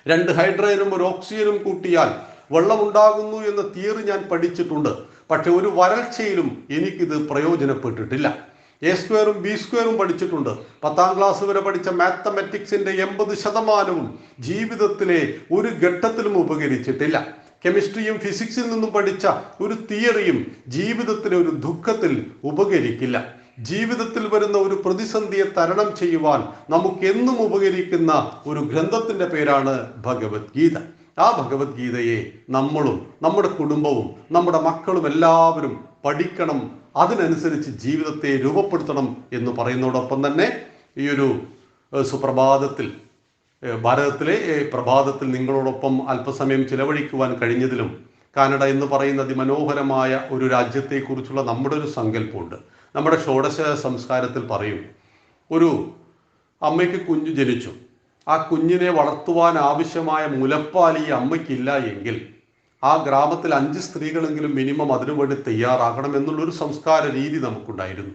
2 ഹൈഡ്രജനും 1 ഓക്സിജനും കൂട്ടിയാൽ വെള്ളമുണ്ടാകുന്നു എന്ന തിയറി ഞാൻ പഠിച്ചിട്ടുണ്ട്. പക്ഷെ ഒരു വരൾച്ചയിലും എനിക്കിത് പ്രയോജനപ്പെട്ടിട്ടില്ല. A² B² പഠിച്ചിട്ടുണ്ട്. 10ാം ക്ലാസ് വരെ പഠിച്ച മാത്തമാറ്റിക്സിന്റെ 80% ജീവിതത്തിലെ ഒരു ഘട്ടത്തിലും ഉപകരിച്ചിട്ടില്ല. കെമിസ്ട്രിയും ഫിസിക്സിൽ നിന്നും പഠിച്ച ഒരു തിയറിയും ജീവിതത്തിലെ ഒരു ദുഃഖത്തിൽ ഉപകരിക്കില്ല. ജീവിതത്തിൽ വരുന്ന ഒരു പ്രതിസന്ധിയെ തരണം ചെയ്യുവാൻ നമുക്ക് എന്നും ഉപകരിക്കുന്ന ഒരു ഗ്രന്ഥത്തിന്റെ പേരാണ് ഭഗവത്ഗീത. ആ ഭഗവത്ഗീതയെ നമ്മളും നമ്മുടെ കുടുംബവും നമ്മുടെ മക്കളും എല്ലാവരും പഠിക്കണം. അതിനനുസരിച്ച് ജീവിതത്തെ രൂപപ്പെടുത്തണം എന്ന് പറയുന്നതോടൊപ്പം തന്നെ ഈ ഒരു സുപ്രഭാതത്തിൽ, ഭാരതത്തിലെ പ്രഭാതത്തിൽ നിങ്ങളോടൊപ്പം അല്പസമയം ചിലവഴിക്കുവാൻ കഴിഞ്ഞതിലും, കാനഡ എന്ന് പറയുന്ന അതിമനോഹരമായ ഒരു രാജ്യത്തെക്കുറിച്ചുള്ള നമ്മുടെ ഒരു സങ്കല്പമുണ്ട്. നമ്മുടെ ഷോഡശ സംസ്കാരത്തിൽ പറയും, ഒരു അമ്മയ്ക്ക് കുഞ്ഞ് ജനിച്ചു, ആ കുഞ്ഞിനെ വളർത്തുവാൻ ആവശ്യമായ മുലപ്പാൽ ഈ അമ്മയ്ക്കില്ല എങ്കിൽ ആ ഗ്രാമത്തിൽ 5 സ്ത്രീകളെങ്കിലും മിനിമം അതിനുവേണ്ടി തയ്യാറാകണം എന്നുള്ളൊരു സംസ്കാര രീതി നമുക്കുണ്ടായിരുന്നു.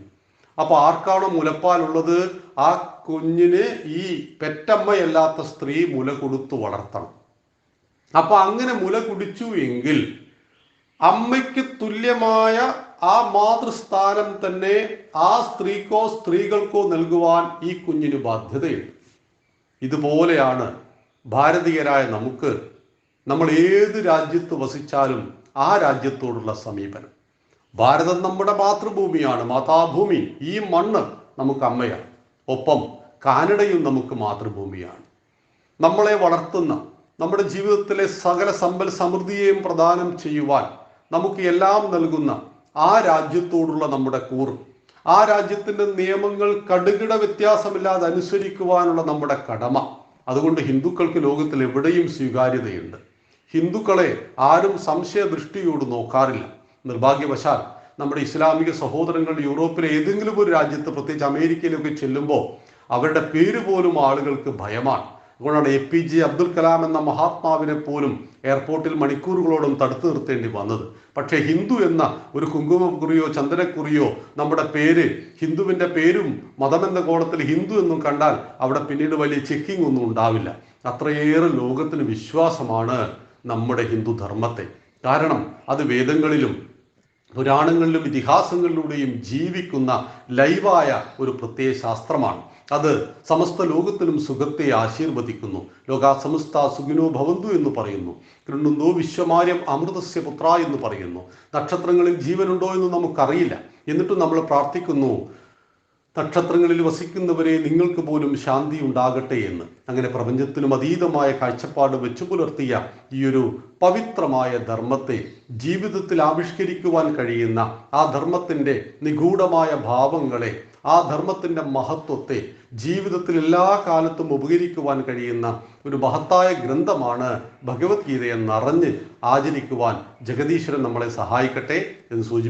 അപ്പോൾ ആർക്കാണോ മുലപ്പാലുള്ളത് ആ കുഞ്ഞിന് ഈ പെറ്റമ്മയല്ലാത്ത സ്ത്രീ മുല കൊടുത്തു വളർത്തണം. അപ്പൊ അങ്ങനെ മുല കുടിച്ചു എങ്കിൽ അമ്മയ്ക്ക് തുല്യമായ ആ മാതൃസ്ഥാനം തന്നെ ആ സ്ത്രീക്കോ സ്ത്രീകൾക്കോ നൽകുവാൻ ഈ കുഞ്ഞിന് ബാധ്യതയുണ്ട്. ഇതുപോലെയാണ് ഭാരതീയരായ നമുക്ക് നമ്മൾ ഏത് രാജ്യത്ത് വസിച്ചാലും ആ രാജ്യത്തോടുള്ള സമീപനം. ഭാരതം നമ്മുടെ മാതൃഭൂമിയാണ്, മാതാഭൂമി. ഈ മണ്ണ് നമുക്ക് അമ്മയാണ്. ഒപ്പം കാനഡയും നമുക്ക് മാതൃഭൂമിയാണ്. നമ്മളെ വളർത്തുന്ന, നമ്മുടെ ജീവിതത്തിലെ സകല സമ്പൽ സമൃദ്ധിയെയും പ്രദാനം ചെയ്യുവാൻ നമുക്ക് എല്ലാം നൽകുന്ന ആ രാജ്യത്തോടുള്ള നമ്മുടെ കൂറ്, ആ രാജ്യത്തിൻ്റെ നിയമങ്ങൾ കടുകിട വ്യത്യാസമില്ലാതെ അനുസരിക്കുവാനുള്ള നമ്മുടെ കടമ. അതുകൊണ്ട് ഹിന്ദുക്കൾക്ക് ലോകത്തിൽ എവിടെയും സ്വീകാര്യതയുണ്ട്. ഹിന്ദുക്കളെ ആരും സംശയദൃഷ്ടിയോട് നോക്കാറില്ല. നിർഭാഗ്യവശാൽ നമ്മുടെ ഇസ്ലാമിക സഹോദരങ്ങൾ യൂറോപ്പിലെ ഏതെങ്കിലും ഒരു രാജ്യത്ത്, പ്രത്യേകിച്ച് അമേരിക്കയിലൊക്കെ ചെല്ലുമ്പോൾ അവരുടെ പേര് പോലും ആളുകൾക്ക് ഭയമാണ്. അതുകൊണ്ടാണ് APJ അബ്ദുൽ കലാം എന്ന മഹാത്മാവിനെ പോലും എയർപോർട്ടിൽ മണിക്കൂറുകളോളം തടുത്തു നിർത്തേണ്ടി വന്നത്. പക്ഷേ ഹിന്ദു എന്ന ഒരു കുങ്കുമക്കുറിയോ ചന്ദനക്കുറിയോ നമ്മുടെ പേര്, ഹിന്ദുവിൻ്റെ പേരും മതമെന്ന കോണത്തിൽ ഹിന്ദു എന്നും കണ്ടാൽ അവിടെ പിന്നീട് വലിയ ചെക്കിംഗ് ഒന്നും ഉണ്ടാവില്ല. അത്രയേറെ ലോകത്തിന് വിശ്വാസമാണ് നമ്മുടെ ഹിന്ദു ധർമ്മത്തെ. കാരണം അത് വേദങ്ങളിലും പുരാണങ്ങളിലും ഇതിഹാസങ്ങളിലൂടെയും ജീവിക്കുന്ന ലൈവായ ഒരു പ്രത്യയ ശാസ്ത്രമാണ്. അത് സമസ്ത ലോകത്തിലും സുഖത്തെ ആശീർവദിക്കുന്നു. ലോകാ സമസ്ത സുഖിനോ ഭവന്തു എന്ന് പറയുന്നു. കൃണ്ണുന്തോ വിശ്വമാര്യം അമൃതസ്യ പുത്ര എന്ന് പറയുന്നു. നക്ഷത്രങ്ങളിൽ ജീവനുണ്ടോ എന്ന് നമുക്കറിയില്ല. എന്നിട്ടും നമ്മൾ പ്രാർത്ഥിക്കുന്നു, നക്ഷത്രങ്ങളിൽ വസിക്കുന്നവരെ നിങ്ങൾക്ക് പോലും ശാന്തി ഉണ്ടാകട്ടെ എന്ന്. അങ്ങനെ പ്രപഞ്ചത്തിനും അതീതമായ കാഴ്ചപ്പാട് വെച്ചു പുലർത്തിയ ഈ ഒരു പവിത്രമായ ധർമ്മത്തെ ജീവിതത്തിൽ ആവിഷ്കരിക്കുവാൻ കഴിയുന്ന ആ ധർമ്മത്തിൻ്റെ നിഗൂഢമായ ഭാവങ്ങളെ, ആ ധർമ്മത്തിൻ്റെ മഹത്വത്തെ ജീവിതത്തിൽ എല്ലാ കാലത്തും ഉപകരിക്കുവാൻ കഴിയുന്ന ഒരു മഹത്തായ ഗ്രന്ഥമാണ് ഭഗവത്ഗീതയെന്നറിഞ്ഞ് ആചരിക്കുവാൻ ജഗദീശ്വരൻ നമ്മളെ സഹായിക്കട്ടെ എന്ന് സൂചിപ്പിക്കുന്നു.